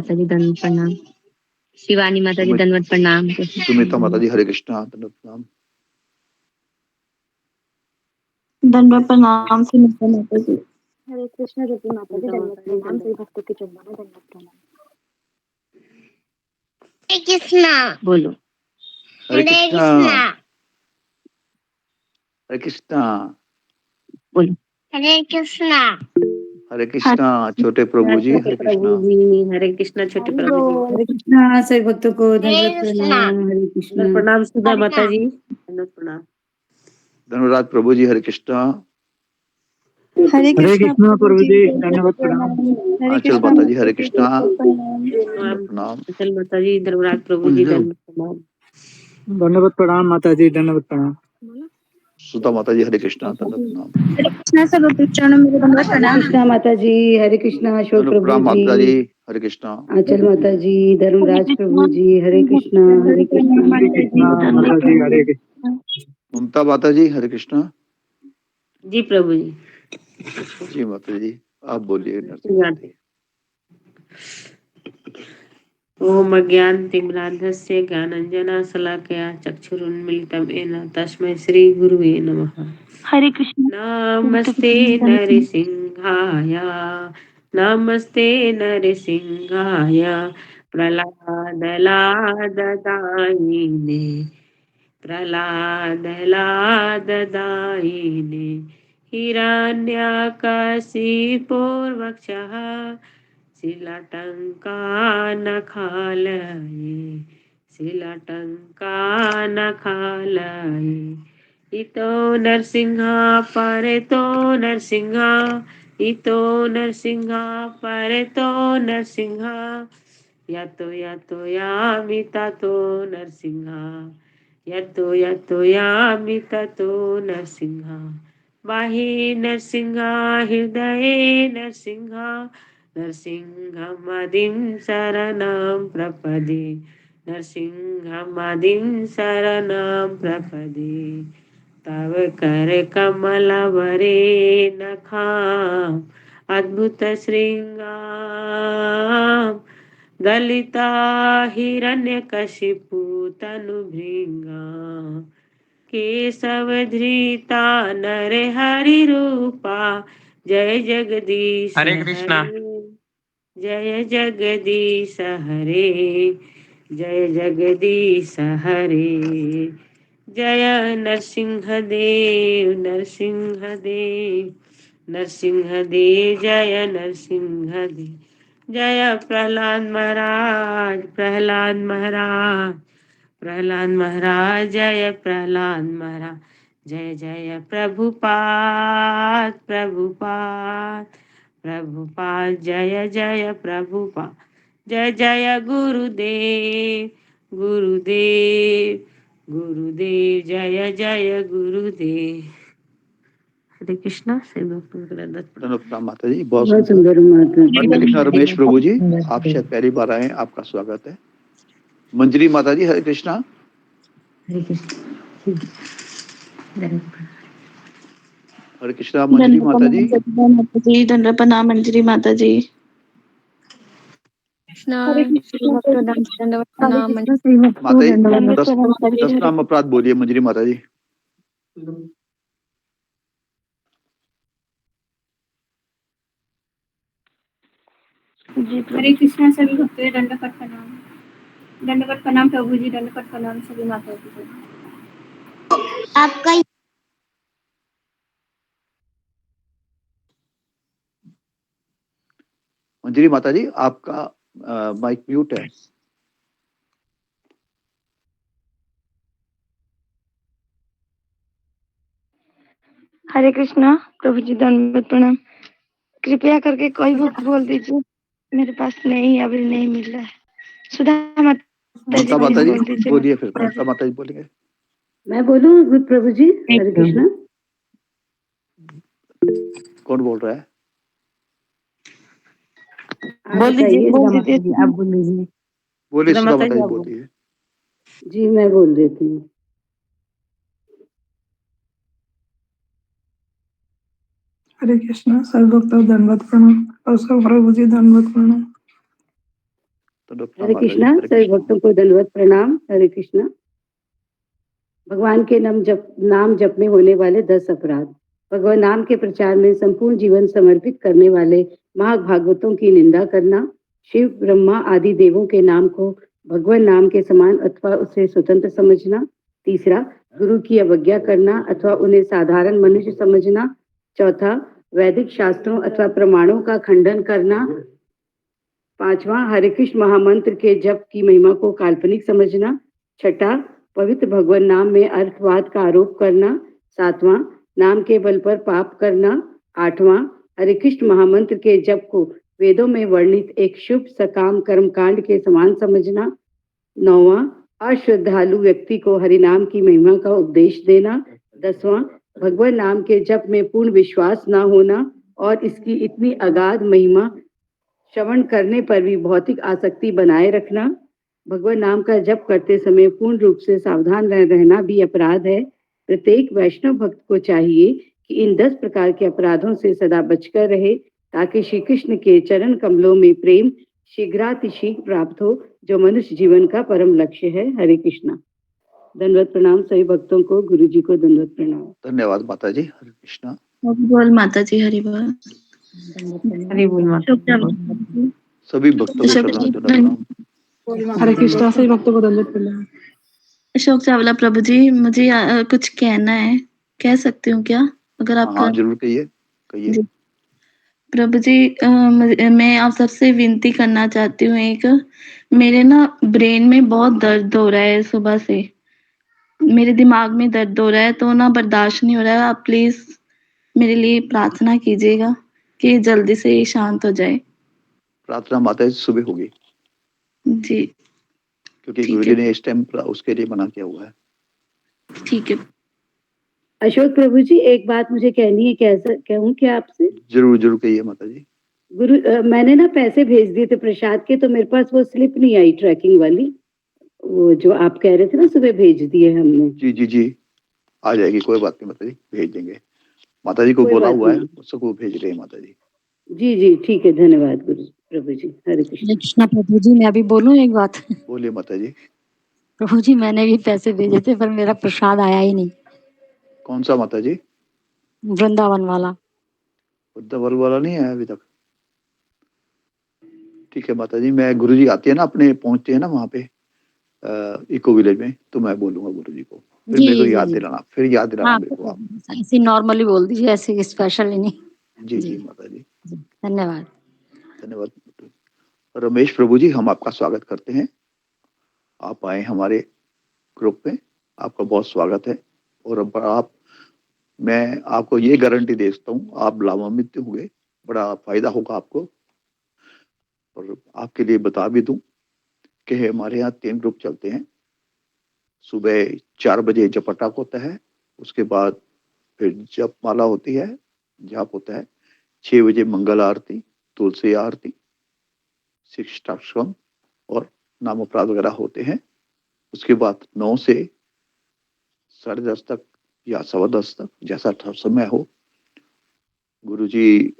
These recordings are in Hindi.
माता जी दंडवत प्रणाम। शिवानी माता जी दंडवत प्रणाम। सुमिता माता जी हरे कृष्णा दंडवत प्रणाम। दंडवत प्रणाम सुमिता माता जी। हरे कृष्ण ज्योति माता जी दंडवत प्रणाम। सभी भक्तों के चरणों में दंडवत प्रणाम। हरे कृष्णा बोलो। हरे कृष्णा हरे कृष्णा बोलो। हरे कृष्णा हरे कृष्णा छोटे प्रभु जी हरे कृष्णा। हरे कृष्णा छोटे प्रभु जी हरे कृष्णा सभी भक्तों को दंडवत प्रणाम। हरे कृष्णा प्रणाम। सुधा माता जी दंडवत प्रणाम। धन्यवाद प्रभु जी हरे कृष्णा। हरे कृष्णा प्रभु जी दंडवत प्रणाम। आंचल माता जी हरे कृष्णा प्रणाम। प्रणाम। आंचल माता जी धर्मराज प्रभु जी दंडवत प्रणाम। दंडवत प्रणाम माता जी दंडवत प्रणाम। सुधा माता जी हरे कृष्णा दंडवत प्रणाम। हरे कृष्णा सब भक्तों के चरणों में दंडवत हरे प्रणाम। कृष्णा माता जी हरे कृष्णा अशोक दंडवत प्रभु प्रणाम माता जी जी हरे कृष्णा। आंचल माता जी धर्मराज प्रभु जी हरे कृष्णा हरे कृष्णा। हरे कृष्णा माता जी हरे कृष्णा। ममता माता जी हरे कृष्णा। जी प्रभु जी। जी माता जी आप बोलिए नरसिंह। ओम अज्ञानतिमिरान्धस्य ज्ञानाञ्जना शलाकया चक्षुरुन्मीलितं येन तस्मै श्रीगुरुवे नमः। हरे कृष्ण। नमस्ते नरसिंहाय नमस्ते नरसिंहाय प्रह्लादलाददायिने हिरण्यकशिपूर्वक्षः शिलाटङ्कानखालये इतो नरसिंहा परतो नरसिंहा इतो नरसिंहा परतो नरसिंहा यतो यतो यामि ततो नरसिंहा यतो यतो यामि ततो नरसिंहा बाहि नरसिंहा हृदये नरसिंहा नरसिंहमदिं शरणं प्रपदे नरसिंहमदिं शरणं प्रपदे तव कर कमलवरे नखां अद्भुत श्रृंगार गलिता हिरण्यकशिपु तनुभृंगा केशवधृता नरहरि रूपा जय जगदीश हरे कृष्णा। जय जगदीश हरे जय जगदीश हरे जय नरसिंहदेव नरसिंहदेव नरसिंहदेव जय नरसिंहदेव जय प्रहलाद महाराज प्रहलाद महाराज प्रहलाद महाराज जय प्रहलाद महाराज जय जय प्रभुपाद प्रभुपाद प्रभुपाद जय जय प्रभुपाद जय जय गुरुदेव गुरुदेव गुरुदेव जय जय गुरुदेव। हरे कृष्णा। धन्यवाद प्रणाम माता जी बहुत बहुत सुंदर। सुंदर माता हरे कृष्णा रमेश प्रभु जी आप शायद पहली बार आए हैं आपका स्वागत है। मंजरी माता जी हरे कृष्णा। हरे कृष्ण। हरे कृष्णा मंजरी माता जी। दंडवत प्रणाम मंजरी माता जी। हरे कृष्ण दंडवत प्रणाम सही भक्तों माता जी दंडवत 10 नाम अपराध बोलिए मंजरी माता जी। जी हरे कृष्णा सभी भक्तों दंडवत प्रणाम प्रभु जी दंडवत प्रणाम सभी माताओं को। आपका मंजरी माता जी आपका माइक म्यूट है। हरे कृष्णा प्रभु जी दंडवत प्रणाम। कृपया करके कोई बुक बोल दीजिए मेरे पास नहीं अभी नहीं मिल रहा है। सुधा ममता माता जी बोल दीजिए। बोलिए फिर ममता माता जी बोलेंगे। मैं बोलूं प्रभु जी हरे कृष्णा। कौन बोल रहा है? बोल दीजिए सुधा माता जी आप बोल लीजिए। बोलिए सुधा माता जी बोलिए। जी मैं बोल देती हूँ। हरे कृष्णा सर्वभक्तों दंडवत प्रणाम और सब प्रभु जी दंडवत प्रणाम। दंडवत हरे प्रणाम माता जी, कृष्णा। हरे सभी कृष्णा। भक्तों को दंडवत प्रणाम। हरे कृष्णा। भगवान के नाम जपने होने वाले 10 अपराध। भगवान नाम के प्रचार में संपूर्ण जीवन समर्पित करने वाले महाभागवतों की निंदा करना, शिव ब्रह्मा आदि देवों के नाम को भगवान नाम के समान अथवा उससे स्वतंत्र समझना। तीसरा, गुरु की अवज्ञा करना अथवा उन्हें साधारण मनुष्य समझना। चौथा, वैदिक शास्त्रों अथवा प्रमाणों का खंडन करना। पांचवा, हरे कृष्ण महामंत्र के जप की महिमा को काल्पनिक समझना। छठा, पवित्र भगवान नाम में अर्थवाद का आरोप करना। सातवां, नाम के बल पर पाप करना। आठवां, हरे कृष्ण महामंत्र के जप को वेदों में वर्णित एक शुभ सकाम कर्मकांड के समान समझना। नौवां, अश्रद्धालु व्यक्ति को हरिनाम की महिमा का उपदेश देना। 10वां, भगवान नाम के जप में पूर्ण विश्वास न होना और इसकी इतनी अगाध महिमा श्रवण करने पर भी भौतिक आसक्ति बनाए रखना। भगवान नाम का जप करते समय पूर्ण रूप से सावधान रहना भी अपराध है। प्रत्येक वैष्णव भक्त को चाहिए कि इन 10 प्रकार के अपराधों से सदा बचकर रहे, ताकि श्री कृष्ण के चरण कमलों में प्रेम शीघ्रातिशीघ्र प्राप्त हो, जो मनुष्य जीवन का परम लक्ष्य है। हरे कृष्णा। दंडवत प्रणाम सभी भक्तों को, गुरु जी को दंडवत प्रणाम। धन्यवाद माता जी, हरे कृष्णा। हरि बोल माता जी, हरि बोल। हरि बोल माता सभी भक्तों को अशोक चरणों में प्रणाम। हरे कृष्णा। सभी भक्तों को दंडवत प्रणाम। अशोक चावला प्रभु जी, मुझे कुछ कहना है, कह सकती हूँ क्या? अगर हाँ आपका हाँ, जरूर कहिए कहिए। जी। प्रभु जी, मैं आप सबसे विनती करना चाहती हूँ। एक मेरे ना ब्रेन में बहुत दर्द हो रहा है, सुबह से मेरे दिमाग में दर्द हो रहा है, तो ना बर्दाश्त नहीं हो रहा है। आप प्लीज मेरे लिए प्रार्थना कीजिएगा कि जल्दी से ये शांत हो जाए। प्रार्थना माता जी सुबह होगी, जी क्योंकि ठीक गुरुजी है, ने इस टाइम उसके लिए मना किया हुआ है। ठीक है। अशोक प्रभु जी, एक बात मुझे कहनी है, कहूँ क्या आपसे? जरूर जरूर कहिए माता जी। मैंने ना पैसे भेज दिए थे प्रसाद के, तो मेरे पास वो स्लिप नहीं आई ट्रैकिंग वाली, वो जो आप कह रहे थे ना सुबह भेज दिए हमने। जी जी जी, आ जाएगी, कोई बात नहीं माता जी, भेज देंगे। माता जी को कोई बोला बात हुआ है, नहीं। उसको भेज रहे हैं माता जी। जी जी ठीक है, धन्यवाद गुरु प्रभु जी। हरे कृष्ण। कृष्णा प्रभु जी, मैं अभी बोलूं एक बात? बोलिए माता जी। प्रभु जी, मैंने भी पैसे भेजे थे पर मेरा प्रसाद आया ही नहीं, कौन सा माता जी? वृंदावन वाला। डबल वाला नहीं आया अभी तक? ठीक है माता जी, मैं गुरुजी आते हैं ना अपने, पहुंचते हैं ना वहाँ पे इको विलेज में, तो मैं बोलूंगा गुरुजी को, फिर जी मेरे को जी याद जी। दिलाना, फिर याद दिलाना हाँ, मेरे को आप। ऐसे नॉर्मली बोल दीजिए, ऐसे स्पेशल नहीं। जी जी जी माता जी, जी, धन्यवाद। धन्यवाद। रमेश प्रभु जी, हम आपका स्वागत करते हैं, आप आए हमारे ग्रुप में, आपका बहुत स्वागत है। और अब आप, मैं आपको ये गारंटी देता हूँ, आप लाभान्वित होंगे, बड़ा फायदा होगा आपको। और आपके लिए बता भी दूं कि हमारे यहाँ 3 ग्रुप चलते हैं। सुबह 4 बजे जपटाक होता है, उसके बाद फिर जप माला होती है, जाप होता है। 6 बजे मंगल आरती, तुलसी आरती, शिष्टाश्रम और नाम अपराध वगैरह होते हैं। उसके बाद 9 से 10:30 तक या 10:15 तक, जैसा समय हो, गुरुजी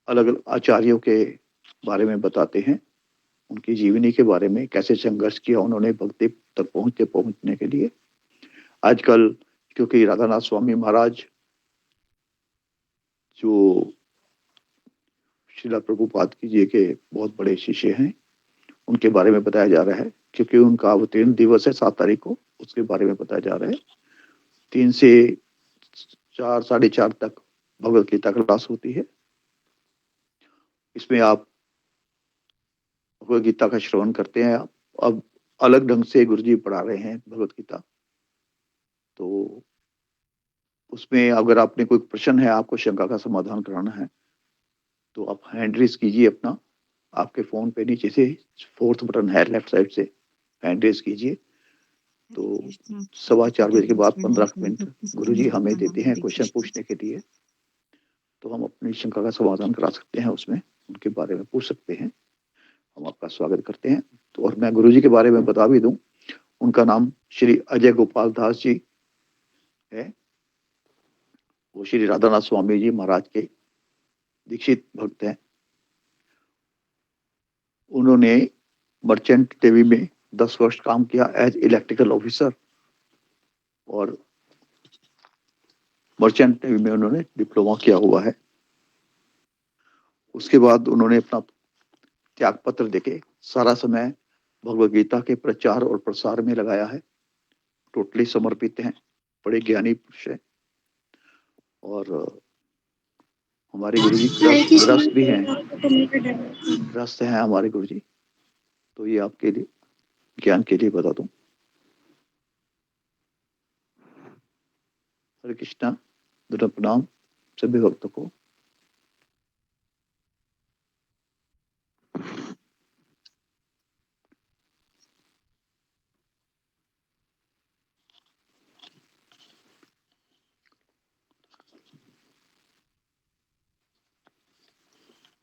अलग अलग आचार्यों के बारे में बताते हैं, उनकी जीवनी के बारे में, कैसे संघर्ष किया उन्होंने भक्ति तक पहुंचने के लिए। आजकल क्योंकि राधानाथ स्वामी महाराज जो श्रीला प्रभुपाद की जी के बहुत बड़े शिष्य हैं, उनके बारे में बताया जा रहा है, क्योंकि उनका अवतीर्ण दिवस है 7 तारीख को, उसके बारे में बताया जा रहा है। 3 से 4, 4:30 तक भगवत गीता क्लास होती है। इसमें आप भगवत गीता का श्रवण करते हैं। आप अब अलग ढंग से गुरुजी पढ़ा रहे हैं भगवत गीता, तो उसमें अगर आपने कोई प्रश्न है, आपको शंका का समाधान कराना है, तो आप हैंड रेज कीजिए अपना, आपके फोन पे नीचे से 4th बटन है लेफ्ट साइड से, हैंड रेज कीजिए। तो 4:15 बजे के बाद 15 मिनट गुरुजी हमें देते हैं क्वेश्चन पूछने के लिए, तो हम अपनी शंका का समाधान करा सकते हैं, उसमें उनके बारे में पूछ सकते हैं। हम आपका स्वागत करते हैं। तो और मैं गुरुजी के बारे में बता भी दूं, उनका नाम श्री अजय गोपाल दास जी है। वो श्री राधानाथ स्वामी जी महाराज के दीक्षित भक्त हैं। उन्होंने मर्चेंट नेवी में 10 वर्ष काम किया एज इलेक्ट्रिकल ऑफिसर और मर्चेंट नेवी में उन्होंने डिप्लोमा किया हुआ है। उसके बाद उन्होंने अपना त्याग पत्र देके सारा समय भगवत गीता के प्रचार और प्रसार में लगाया है। टोटली समर्पित हैं, बड़े ज्ञानी पुरुष हैं और हमारे गुरुजी ग्रस्त भी हैं, ग्रस्त हैं हमारे गुरुजी। तो ये आपके लिए ज्ञान के लिए बता दूं। हरे कृष्णा, दृढ़ प्रणाम सभी भक्तों को।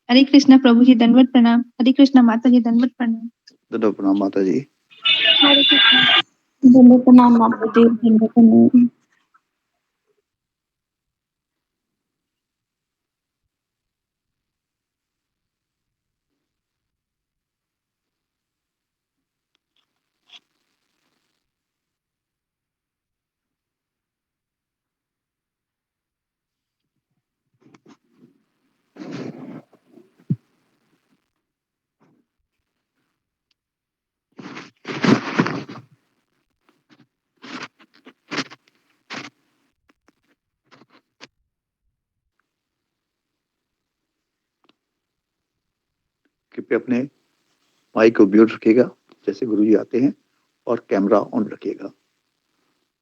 हरे कृष्णा प्रभु जी दंडवत प्रणाम। हरे कृष्णा माता जी दंडवत प्रणाम। दंडवत प्रणाम माता जी। हरे कृष्णा दंडवत प्रणाम माता जी, दंडवत प्रणाम। कृपया अपने माइक को म्यूट रखिएगा जैसे गुरुजी आते हैं और कैमरा ऑन रखिएगा,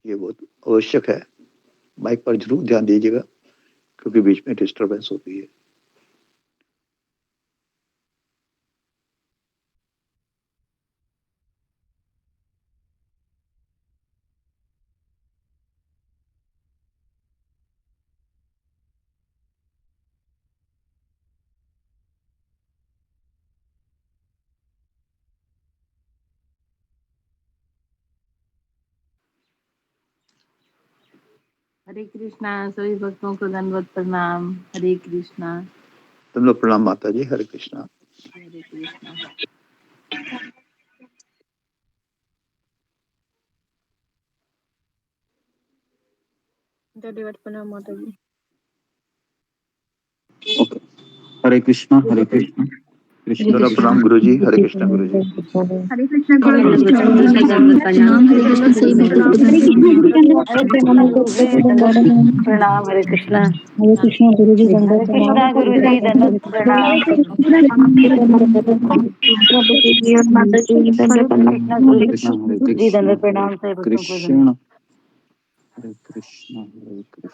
ये बहुत आवश्यक है। माइक पर जरूर ध्यान दीजिएगा क्योंकि बीच में डिस्टरबेंस होती है। हरे कृष्णा सभी भक्तों को दंडवत प्रणाम। हरे कृष्णा। दंडवत प्रणाम माता जी। हरे कृष्णा। हरे कृष्णा। दंडवत प्रणाम माता जी। ओके। हरे कृष्णा हरे कृष्णा कृष्ण दंडवत प्रणाम गुरुजी। हरे कृष्णा गुरुजी। हरे कृष्णा हरे गुरु जी कृष्ण गुरुजी दंडवत प्रणाम। हरे कृष्णा सही भक्तों को दंडवत प्रणाम। हरे कृष्णा गुरु जी दंडवत प्रणाम। हरे कृष्णा। हरे कृष्णा गुरु जी दंडवत हरे प्रणाम। कृष्णा गुरु जी दंडवत प्रणाम। प्रभु जी और माता जी दंडवत प्रणाम। हरे कृष्ण हरे कृष्णा जी कृष्ण दंडवत हरे प्रणाम सभी भक्तों को कृष्ण हरे कृष्ण हरे कृष्ण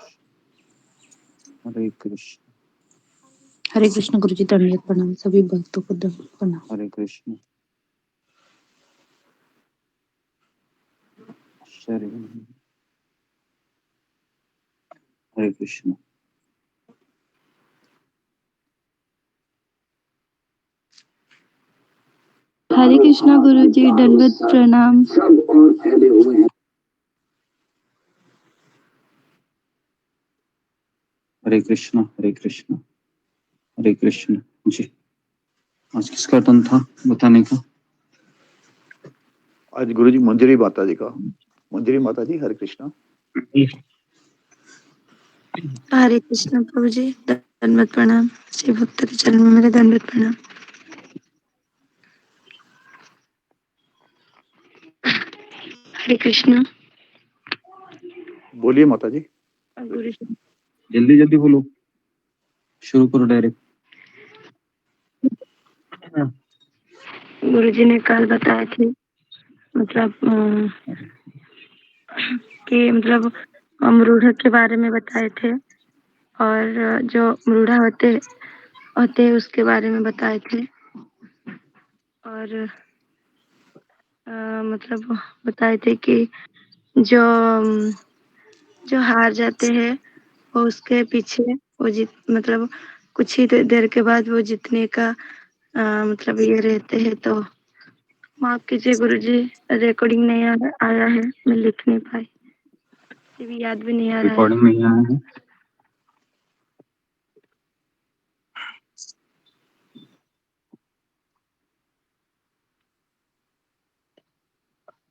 हरे कृष्ण हरे कृष्ण गुरु जी दंडवत प्रणाम सभी भक्तों को दंडवत प्रणाम। हरे कृष्ण शरीर हरे कृष्ण। हरे कृष्णा गुरु जी दंडवत प्रणाम। हरे कृष्ण हरे कृष्ण हरे कृष्ण। जी आज किसका टर्न था बताने का? आज गुरुजी मंजरी माता जी का। मंजरी माता जी हरे कृष्णा। हरे कृष्ण प्रभु जी दंडवत प्रणाम। श्री भक्त के चरण में मेरे दंडवत प्रणाम। हरे कृष्ण। बोलिए माता जी। गुरु जी जल्दी जल्दी बोलो, शुरू करो डायरेक्ट। गुरु जी ने कल बताए थे मतलब कि मतलब अमरूढ़ के बारे में बताए थे और जो मरूढ़ा होते होते उसके बारे में बताए थे और मतलब बताए थे कि जो जो हार जाते हैं वो उसके पीछे वो जीत मतलब कुछ ही देर के बाद वो जीतने का मतलब ये रहते हैं। तो माफ कीजिए गुरुजी, रिकॉर्डिंग नहीं आया है, मैं लिख नहीं पाई, ये भी याद भी नहीं आ रहा है। रिकॉर्डिंग नहीं आया है।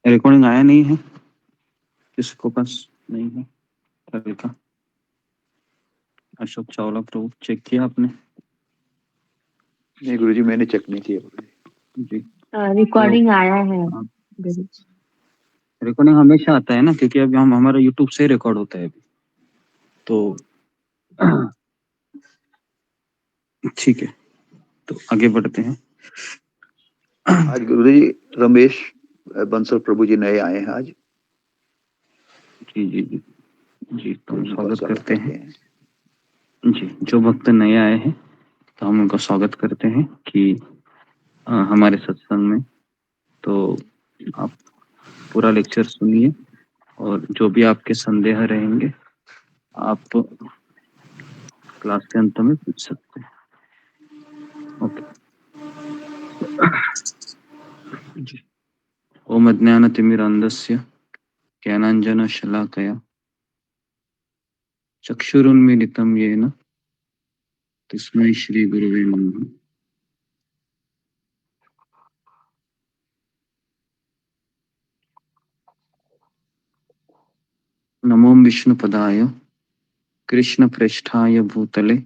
रिकॉर्डिंग आया नहीं है, किसको पास नहीं है? कल का अशोक चावला प्रभु चेक किया आपने? नहीं गुरुजी, मैंने चेक नहीं किया गुरुजी। जी, रिकॉर्डिंग आया है। रिकॉर्डिंग हमेशा आता है ना, क्योंकि अभी हम हमारा यूट्यूब से रिकॉर्ड होता है अभी तो। ठीक है, तो आगे बढ़ते हैं। आज गुरुजी रमेश बंसल प्रभु जी नए आए हैं आज। जी जी जी जी, तो हम उनका स्वागत करते हैं। जी, जो भक्त नए आए हैं तो हम उनका स्वागत करते हैं कि हमारे सत्संग में। तो आप पूरा लेक्चर सुनिए और जो भी आपके संदेह रहेंगे आप क्लास के अंत में पूछ सकते हैं। ओके जी। ओम अज्ञानतिमिरान्धस्य ज्ञानाञ्जनशलाकया चक्षुरुन्मीलितं येन तस्मै श्रीगुरुवे नमः। नमो विष्णुपदाय कृष्णप्रेष्ठाय भूतले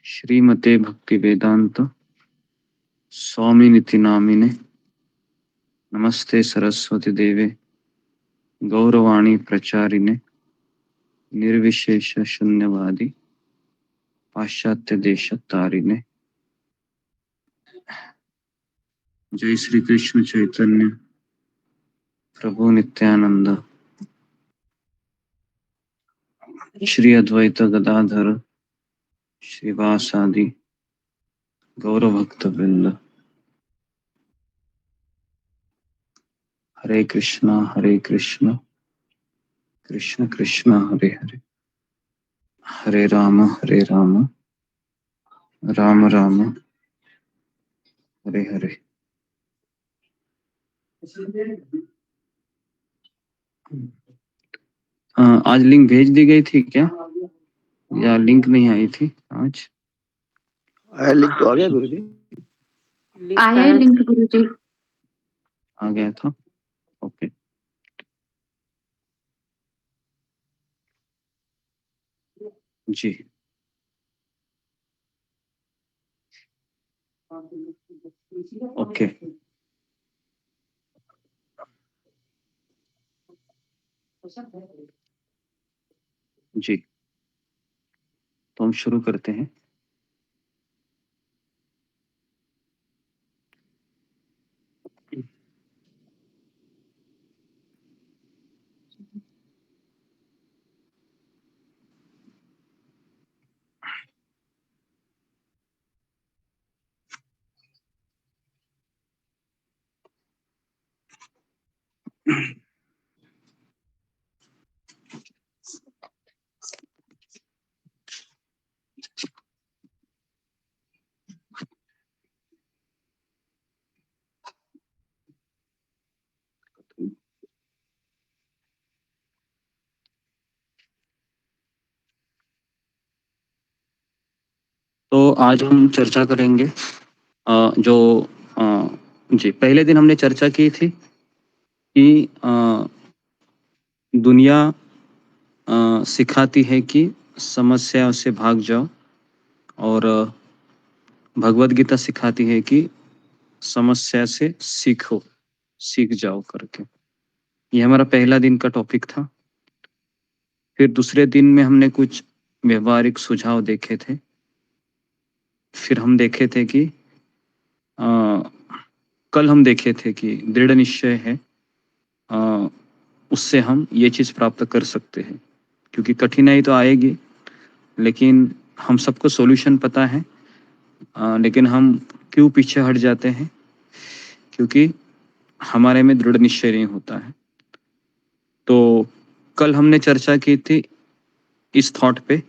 श्रीमते भक्तिवेदांत स्वामिनिति नामिने नमस्ते सरस्वती देवे गौरवाणी प्रचारिणे निर्विशेष शून्यवादी पाश्चात्य देश तारिणे। जय श्री कृष्ण चैतन्य प्रभु नित्यानंद श्री अद्वैत गदाधर श्रीवासादि गौरभक्त वृंद। हरे कृष्ण कृष्ण कृष्ण हरे हरे, हरे राम राम राम हरे हरे। आज लिंक भेज दी गई थी क्या, या लिंक नहीं आई थी आज? लिंक तो आ गया गुरुजी। आया है लिंक गुरुजी। आ गया था, ओके। जी, ओके। जी, तो हम शुरू करते हैं। तो आज हम चर्चा करेंगे जो जी, पहले दिन हमने चर्चा की थी कि दुनिया सिखाती है कि समस्या से भाग जाओ, और भगवत गीता सिखाती है कि समस्या से सीख जाओ करके। ये हमारा पहला दिन का टॉपिक था। फिर दूसरे दिन में हमने कुछ व्यवहारिक सुझाव देखे थे। फिर हम देखे थे कि कल हम देखे थे कि दृढ़ निश्चय है, उससे हम ये चीज़ प्राप्त कर सकते हैं। क्योंकि कठिनाई तो आएगी, लेकिन हम सबको सॉल्यूशन पता है, लेकिन हम क्यों पीछे हट जाते हैं? क्योंकि हमारे में दृढ़ निश्चय नहीं होता है। तो कल हमने चर्चा की थी इस थॉट पे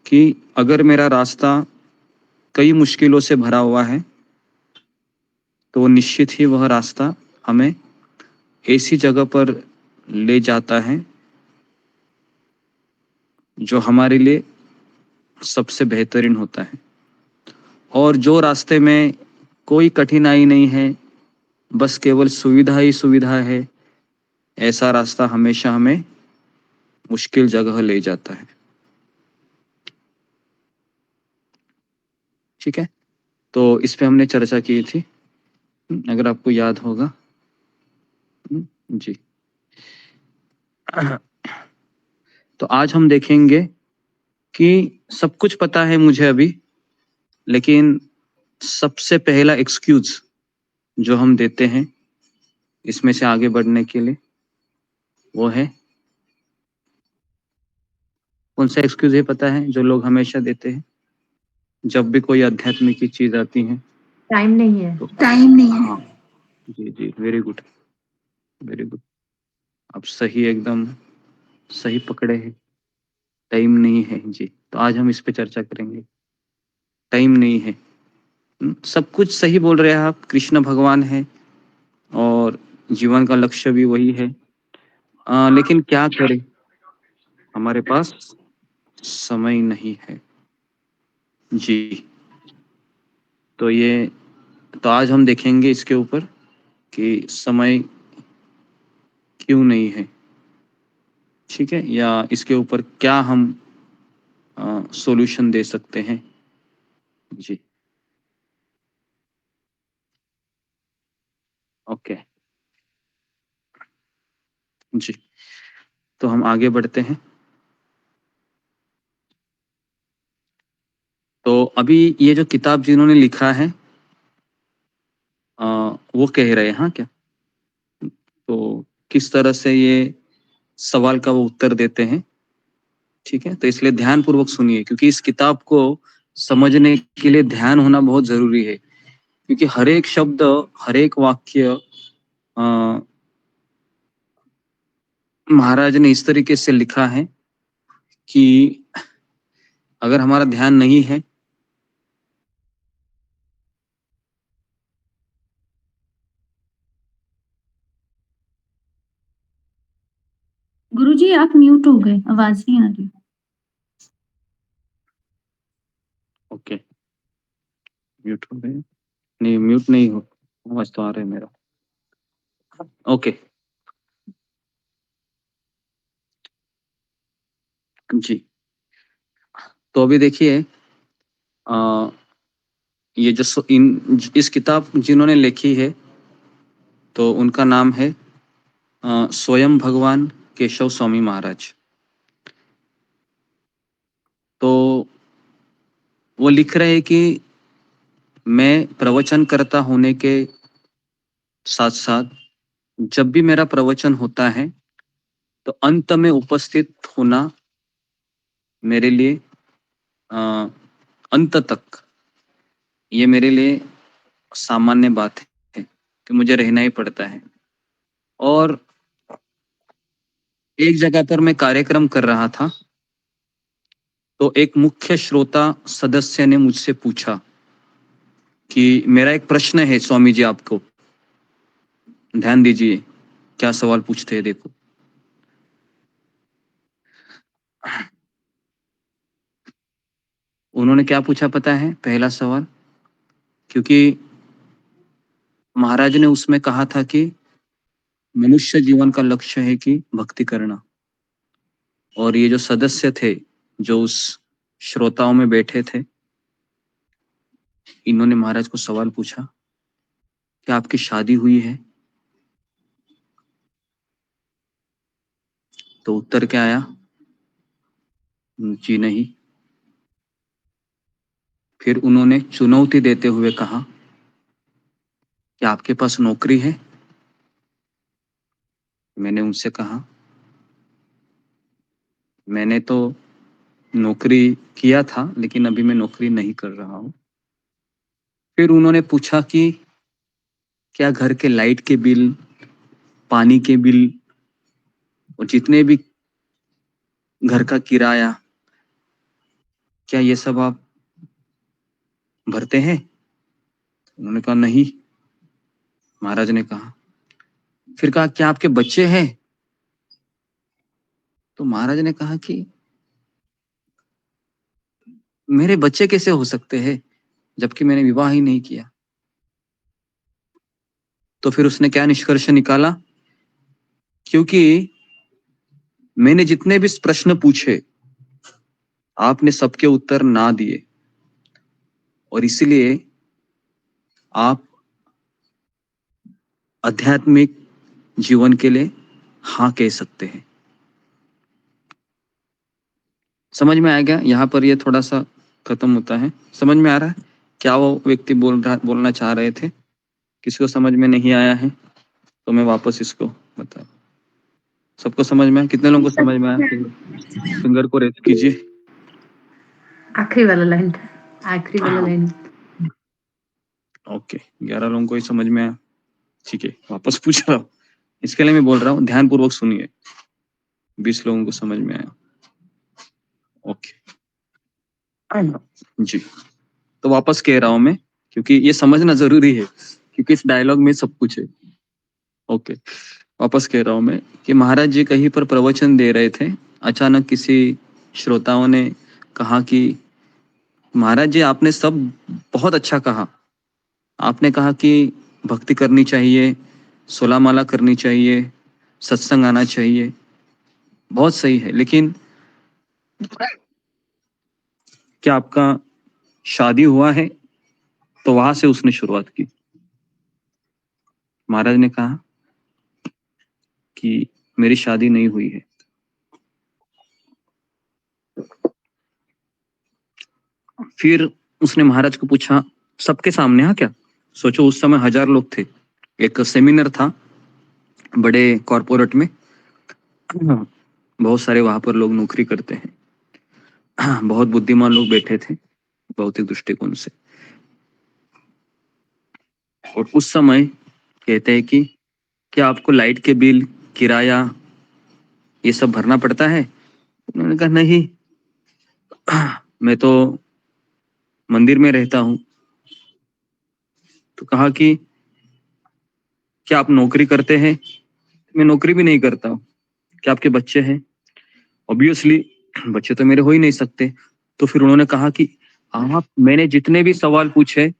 कि अगर मेरा रास्ता कई मुश्किलों से भरा हुआ है तो निश्चित ही वह रास्ता हमें ऐसी जगह पर ले जाता है जो हमारे लिए सबसे बेहतरीन होता है। और जो रास्ते में कोई कठिनाई नहीं है, बस केवल सुविधा ही सुविधा है, ऐसा रास्ता हमेशा हमें मुश्किल जगह ले जाता है। ठीक है, तो इस पे हमने चर्चा की थी, अगर आपको याद होगा। जी। तो आज हम देखेंगे कि सब कुछ पता है मुझे अभी, लेकिन सबसे पहला एक्सक्यूज जो हम देते हैं इसमें से आगे बढ़ने के लिए, वो है कौन सा एक्सक्यूज है पता है, जो लोग हमेशा देते हैं जब भी कोई आध्यात्मिक की चीज आती है? टाइम नहीं है। टाइम नहीं है। हाँ, जी जी, वेरी गुड, वेरी गुड। आप सही, एकदम सही पकड़े हैं, टाइम नहीं है। जी, तो आज हम इस पे चर्चा करेंगे, टाइम नहीं है। सब कुछ सही बोल रहे हैं आप, कृष्ण भगवान है और जीवन का लक्ष्य भी वही है, लेकिन क्या करें, हमारे पास समय नहीं है। जी, तो आज हम देखेंगे इसके ऊपर कि समय क्यों नहीं है, ठीक है, या इसके ऊपर क्या हम सॉल्यूशन दे सकते हैं। जी, ओके, जी, तो हम आगे बढ़ते हैं। तो अभी ये जो किताब जिन्होंने लिखा है वो कह रहे हैं, हाँ क्या, तो किस तरह से ये सवाल का वो उत्तर देते हैं, ठीक है, तो इसलिए ध्यान पूर्वक सुनिए, क्योंकि इस किताब को समझने के लिए ध्यान होना बहुत जरूरी है, क्योंकि हर एक शब्द, हर एक वाक्य महाराज ने इस तरीके से लिखा है कि अगर हमारा ध्यान नहीं है गुरुजी आप म्यूट हो गए, आवाज नहीं आ रही। ओके, म्यूट हो गए? नहीं, म्यूट नहीं हो, आवाज तो आ रहा है मेरा। ओके, जी, तो अभी देखिए, ये जो इस किताब जिन्होंने लिखी है तो उनका नाम है स्वयं भगवान केशव स्वामी महाराज। तो वो लिख रहे हैं कि मैं प्रवचन करता होने के साथ साथ जब भी मेरा प्रवचन होता है तो अंत में उपस्थित होना मेरे लिए अंत तक ये मेरे लिए सामान्य बात है कि मुझे रहना ही पड़ता है। और एक जगह पर मैं कार्यक्रम कर रहा था तो एक मुख्य श्रोता सदस्य ने मुझसे पूछा कि मेरा एक प्रश्न है स्वामी जी, आपको ध्यान दीजिए, क्या सवाल पूछते हैं देखो। उन्होंने क्या पूछा पता है, पहला सवाल, क्योंकि महाराज ने उसमें कहा था कि मनुष्य जीवन का लक्ष्य है कि भक्ति करना, और ये जो सदस्य थे जो उस श्रोताओं में बैठे थे, इन्होंने महाराज को सवाल पूछा कि आपकी शादी हुई है? तो उत्तर क्या आया, जी नहीं। फिर उन्होंने चुनौती देते हुए कहा कि आपके पास नौकरी है? मैंने उनसे कहा मैंने तो नौकरी किया था लेकिन अभी मैं नौकरी नहीं कर रहा हूँ। फिर उन्होंने पूछा कि क्या घर के लाइट के बिल, पानी के बिल और जितने भी घर का किराया, क्या ये सब आप भरते हैं? उन्होंने कहा नहीं। महाराज ने कहा, फिर कहा क्या आपके बच्चे हैं? तो महाराज ने कहा कि मेरे बच्चे कैसे हो सकते हैं जबकि मैंने विवाह ही नहीं किया। तो फिर उसने क्या निष्कर्ष निकाला क्योंकि मैंने जितने भी प्रश्न पूछे आपने सबके उत्तर ना दिए, और इसलिए आप आध्यात्मिक जीवन के लिए हाँ कह सकते हैं। समझ में आ गया? यहाँ पर ये थोड़ा सा खत्म होता है। समझ में आ रहा है क्या वो व्यक्ति बोलना चाह रहे थे? किसी को समझ में नहीं आया है तो मैं वापस इसको बता। सबको समझ में आया? कितने लोगों को समझ में आया? फिंगर को रेज कीजिए। आखिरी वाला लाइन, आखिरी वाला लाइन। ओके, 11 लोगों को ही समझ में आया। ठीक है, वापस पूछ रहा हूँ, इसके लिए मैं बोल रहा हूँ, ध्यान पूर्वक सुनिए। 20 लोगों को समझ में आया। ओके जी, तो वापस कह रहा हूं मैं, क्योंकि ये समझना जरूरी है, क्योंकि इस डायलॉग में सब कुछ है। ओके, वापस कह रहा हूं मैं कि महाराज जी कहीं पर प्रवचन दे रहे थे, अचानक किसी श्रोताओं ने कहा कि महाराज जी आपने सब बहुत अच्छा कहा, आपने कहा कि भक्ति करनी चाहिए, 16 माला करनी चाहिए, सत्संग आना चाहिए, बहुत सही है, लेकिन क्या आपका शादी हुआ है? तो वहां से उसने शुरुआत की। महाराज ने कहा कि मेरी शादी नहीं हुई है। फिर उसने महाराज को पूछा सबके सामने, हाँ क्या? सोचो उस समय 1000 लोग थे, एक सेमिनार था बड़े कॉर्पोरेट में, बहुत सारे वहां पर लोग नौकरी करते हैं, बहुत बुद्धिमान लोग बैठे थे भौतिक दृष्टिकोण से। और उस समय कहते हैं कि क्या आपको लाइट के बिल, किराया ये सब भरना पड़ता है? उन्होंने कहा नहीं, मैं तो मंदिर में रहता हूं। तो कहा कि क्या आप नौकरी करते हैं? मैं नौकरी भी नहीं करता हूं। क्या आपके बच्चे हैं? ऑब्वियसली बच्चे तो मेरे हो ही नहीं सकते। तो फिर उन्होंने कहा कि आप, मैंने जितने भी सवाल पूछे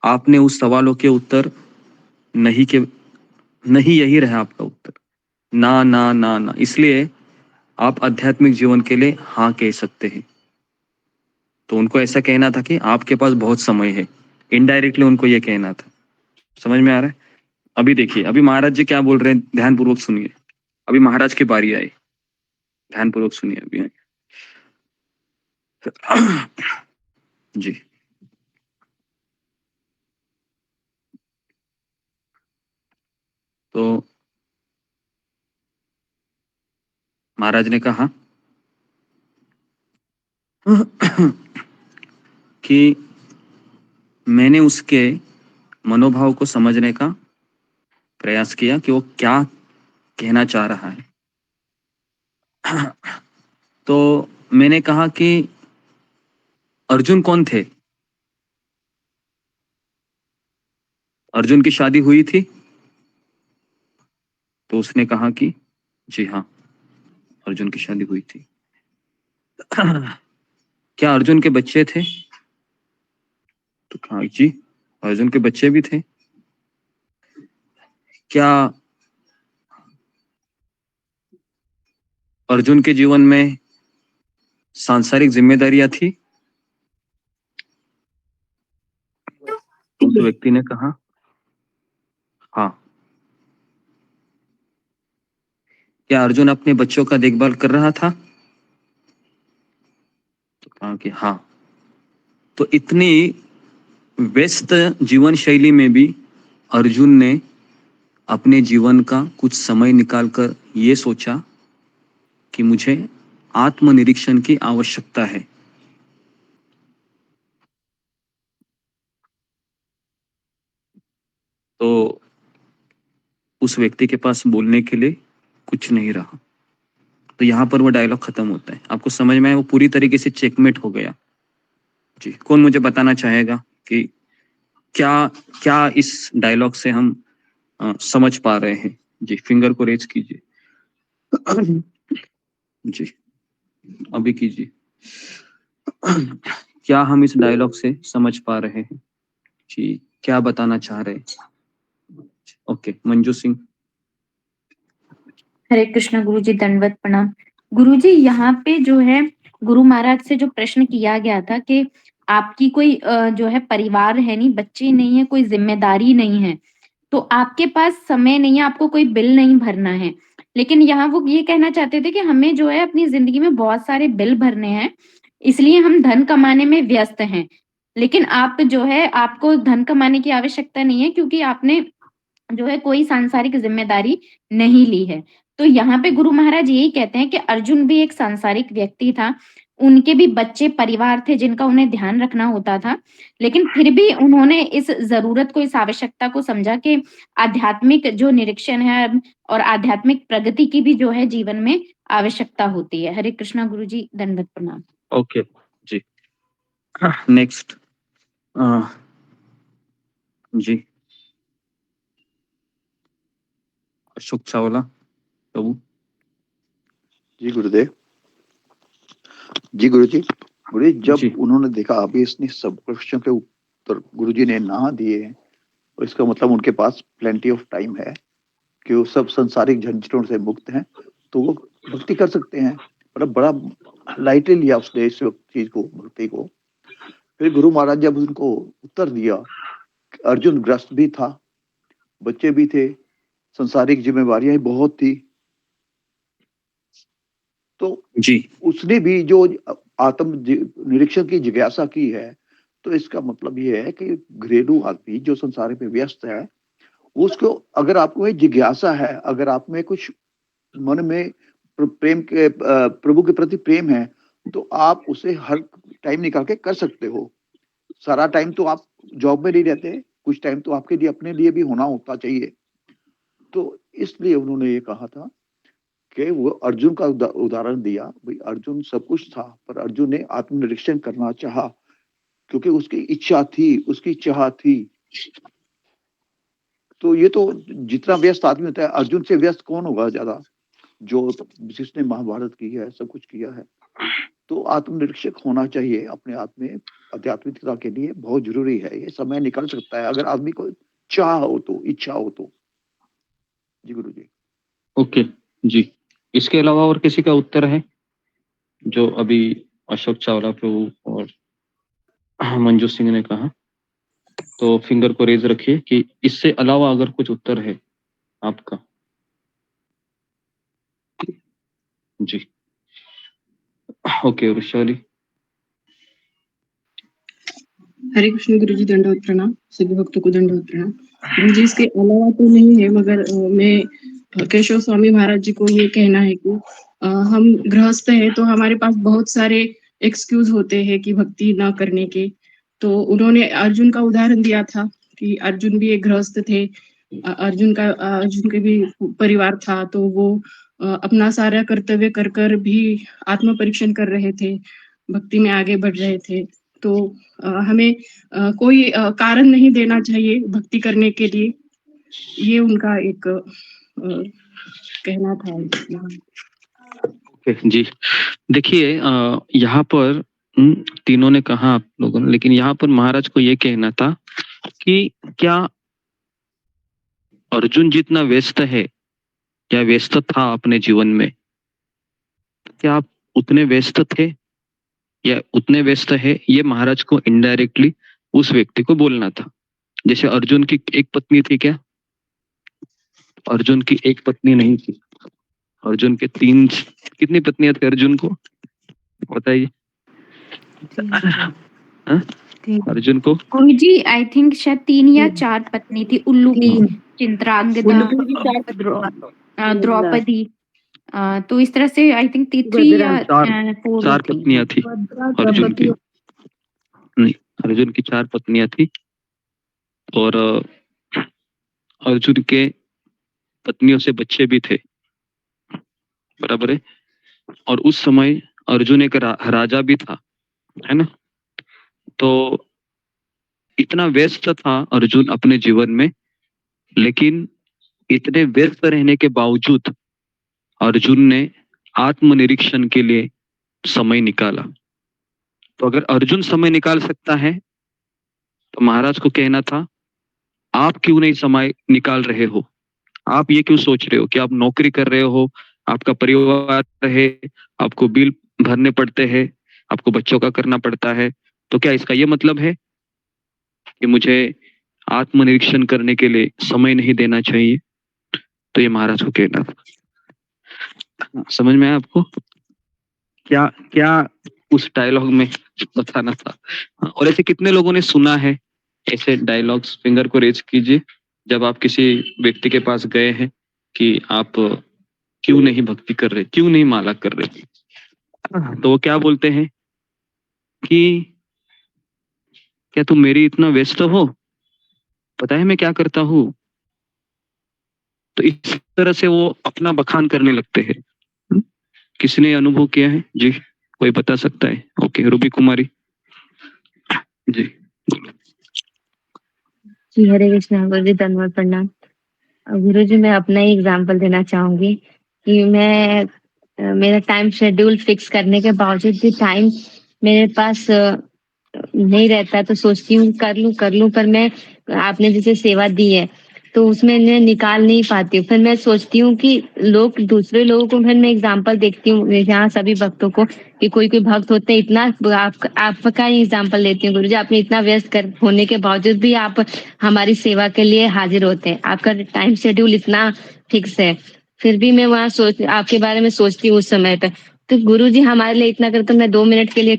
आपने उस सवालों के उत्तर नहीं के नहीं, यही रहा आपका उत्तर, ना ना ना ना। इसलिए आप आध्यात्मिक जीवन के लिए हाँ कह सकते हैं। तो उनको ऐसा कहना था कि आपके पास बहुत समय है, इनडायरेक्टली उनको ये कहना था। समझ में आ रहा है? अभी देखिए, अभी महाराज जी क्या बोल रहे हैं, ध्यान पूर्वक सुनिए। अभी महाराज की बारी आई, ध्यान पूर्वक सुनिए अभी जी। तो महाराज ने कहा कि मैंने उसके मनोभाव को समझने का प्रयास किया कि वो क्या कहना चाह रहा है। तो मैंने कहा कि अर्जुन कौन थे? अर्जुन की शादी हुई थी? तो उसने कहा कि जी हाँ, अर्जुन की शादी हुई थी। क्या अर्जुन के बच्चे थे? तो कहा जी, अर्जुन के बच्चे भी थे। क्या अर्जुन के जीवन में सांसारिक जिम्मेदारियां थी? उस व्यक्ति ने कहा हाँ। क्या अर्जुन अपने बच्चों का देखभाल कर रहा था? तो कहा कि हाँ। तो इतनी व्यस्त जीवन शैली में भी अर्जुन ने अपने जीवन का कुछ समय निकालकर ये सोचा कि मुझे आत्मनिरीक्षण की आवश्यकता है। तो उस व्यक्ति के पास बोलने के लिए कुछ नहीं रहा। तो यहाँ पर वो डायलॉग खत्म होता है। आपको समझ में आया? वो पूरी तरीके से चेकमेट हो गया जी। कौन मुझे बताना चाहेगा कि क्या क्या इस डायलॉग से हम समझ पा रहे हैं? जी, फिंगर को रेज कीजिए जी, अभी कीजिए। क्या हम इस डायलॉग से समझ पा रहे हैं जी? क्या बताना चाह रहे हैं? ओके, मंजू सिंह। हरे कृष्ण गुरुजी, दंडवत प्रणाम। गुरुजी, यहाँ पे जो है गुरु महाराज से जो प्रश्न किया गया था कि आपकी कोई जो है परिवार है नहीं, बच्चे नहीं है, कोई जिम्मेदारी नहीं है, तो आपके पास समय नहीं है, आपको कोई बिल नहीं भरना है। लेकिन यहाँ वो ये कहना चाहते थे कि हमें जो है अपनी जिंदगी में बहुत सारे बिल भरने हैं, इसलिए हम धन कमाने में व्यस्त हैं। लेकिन आप जो है, आपको धन कमाने की आवश्यकता नहीं है, क्योंकि आपने जो है कोई सांसारिक जिम्मेदारी नहीं ली है। तो यहाँ पे गुरु महाराज यही कहते हैं कि अर्जुन भी एक सांसारिक व्यक्ति था, उनके भी बच्चे परिवार थे जिनका उन्हें ध्यान रखना होता था, लेकिन फिर भी उन्होंने इस जरूरत को, इस आवश्यकता को समझा कि आध्यात्मिक जो निरीक्षण है और आध्यात्मिक प्रगति की भी जो है जीवन में आवश्यकता होती है। हरे कृष्णा गुरु जी, दंडवत प्रणाम। ओके जी, नेक्स्ट जी, अशोक चावला प्रभु। जी गुरुदेव। जी गुरुजी, गुरुजी जब उन्होंने देखा अभी इसने सब क्वेश्चन के उत्तर गुरुजी ने ना दिए हैं, तो इसका मतलब उनके पास प्लेंटी ऑफ टाइम है कि वो सब संसारिक झंझटों से मुक्त हैं, तो वो भक्ति कर सकते हैं। पर बड़ा लाइटली लिया उसने इस चीज को, भक्ति को। फिर गुरु महाराज जब उनको उत्तर दिया, अर्जुन ग्रस्त भी था, बच्चे भी थे, संसारिक जिम्मेवारियां बहुत थी, तो जी उसने भी जो आत्म निरीक्षण की जिज्ञासा की है, तो इसका मतलब ये है कि घरेलू आदमी जो संसार में व्यस्त है, उसको अगर आपको जिज्ञासा है, अगर आप में कुछ मन में प्रेम के प्रभु के प्रति प्रेम है, तो आप उसे हर टाइम निकाल के कर सकते हो। सारा टाइम तो आप जॉब में नहीं रहते, कुछ टाइम तो आपके लिए अपने लिए भी होना होता चाहिए। तो इसलिए उन्होंने ये कहा था कि वो अर्जुन का उदाहरण दिया। भाई अर्जुन सब कुछ था, पर अर्जुन ने आत्मनिरीक्षण करना चाहा, क्योंकि उसकी इच्छा थी, उसकी चाह थी। तो ये तो जितना व्यस्त आदमी होता है, अर्जुन से व्यस्त कौन होगा ज्यादा, जो जिसने महाभारत की है, सब कुछ किया है। तो आत्मनिरीक्षक होना चाहिए अपने आप में, आध्यात्मिकता के लिए बहुत जरूरी है। ये समय निकल सकता है अगर आदमी को चाह हो तो, इच्छा हो तो। जी गुरु जी। ओके जी, इसके अलावा और किसी का उत्तर है जो अभी अशोक चावला प्रभु और मंजू सिंह ने कहा? तो फिंगर को रेज रखिए कि इससे अलावा अगर कुछ उत्तर है आपका। जी ओके, वृषाली। हरे कृष्ण गुरु जी, दंडवत प्रणाम। सभी भक्तों को दंडवत प्रणाम। गुरु जी, इसके अलावा तो नहीं है, मगर मैं केशव स्वामी महाराज जी को ये कहना है कि हम गृहस्थ हैं, तो हमारे पास बहुत सारे एक्सक्यूज होते हैं कि भक्ति ना करने के। तो उन्होंने अर्जुन का उदाहरण दिया था कि अर्जुन भी एक गृहस्थ थे, अर्जुन के भी परिवार था, तो वो अपना सारा कर्तव्य कर कर भी आत्म परीक्षण कर रहे थे, भक्ति में आगे बढ़ रहे थे। तो हमें कोई कारण नहीं देना चाहिए भक्ति करने के लिए, ये उनका एक कहना था। ओके जी, देखिए यहाँ पर तीनों ने कहा आप लोगों ने, लेकिन यहाँ पर महाराज को ये कहना था कि क्या अर्जुन जितना व्यस्त है या व्यस्त था अपने जीवन में, क्या आप उतने व्यस्त थे या उतने व्यस्त है, ये महाराज को इनडायरेक्टली उस व्यक्ति को बोलना था। जैसे अर्जुन की एक पत्नी थी क्या? अर्जुन की एक पत्नी नहीं थी, अर्जुन के तीन, कितनी पत्नियां थी अर्जुन को बताइए? अर्जुन को गुरु जी आई थिंक शायद 3 या 4 पत्नी थी। उल्लू की, चिंत्रांगदा, द्रौपदी, तो इस तरह से आई थिंक 3 या 4 चार पत्नियां थी अर्जुन की। नहीं, अर्जुन की 4 पत्नियां थी और अर्जुन के पत्नियों से बच्चे भी थे, बराबर है। और उस समय अर्जुन एक राजा भी था, है ना? तो इतना व्यस्त था अर्जुन अपने जीवन में, लेकिन इतने व्यस्त रहने के बावजूद अर्जुन ने आत्मनिरीक्षण के लिए समय निकाला। तो अगर अर्जुन समय निकाल सकता है, तो महाराज को कहना था आप क्यों नहीं समय निकाल रहे हो? आप ये क्यों सोच रहे हो कि आप नौकरी कर रहे हो, आपका परिवार है, आपको बिल भरने पड़ते हैं, आपको बच्चों का करना पड़ता है, तो क्या इसका ये मतलब है कि मुझे आत्मनिरीक्षण करने के लिए समय नहीं देना चाहिए? तो ये महाराज को कहना था। समझ में आया आपको? क्या क्या उस डायलॉग में बताना था? और ऐसे कितने लोगों ने सुना है ऐसे डायलॉग्स? फिंगर को रेज कीजिए जब आप किसी व्यक्ति के पास गए हैं कि आप क्यों नहीं भक्ति कर रहे, क्यों नहीं माला कर रहे, तो वो क्या बोलते हैं कि क्या तुम मेरी इतना व्यस्त हो, पता है मैं क्या करता हूँ? तो इस तरह से वो अपना बखान करने लगते हैं। किसने अनुभव किया है जी? कोई बता सकता है? Okay, Ruby Kumari ji. जी हरे कृष्णा गुरु जी, धन्यवाद प्रणाम। गुरु जी, मैं अपना ही एग्जाम्पल देना चाहूंगी कि मैं मेरा टाइम शेड्यूल फिक्स करने के बावजूद भी टाइम मेरे पास नहीं रहता है, तो सोचती हूँ कर लूं, पर मैं आपने जैसे सेवा दी है तो उसमें मैं निकाल नहीं पाती हूँ। फिर मैं सोचती हूँ कि लोग, दूसरे लोगों को फिर मैं एग्जाम्पल देखती हूँ यहाँ सभी भक्तों को कि कोई कोई भक्त होते हैं इतना, आपका ही एग्जाम्पल लेती हूँ गुरु जी, आपने इतना व्यस्त कर होने के बावजूद भी आप हमारी सेवा के लिए हाजिर होते हैं, आपका टाइम शेड्यूल इतना फिक्स है, फिर भी मैं वहाँ सोच आपके बारे में सोचती हूँ उस समय पे। तो गुरु जी हमारे लिए इतना कर, तो मैं 2 मिनट के लिए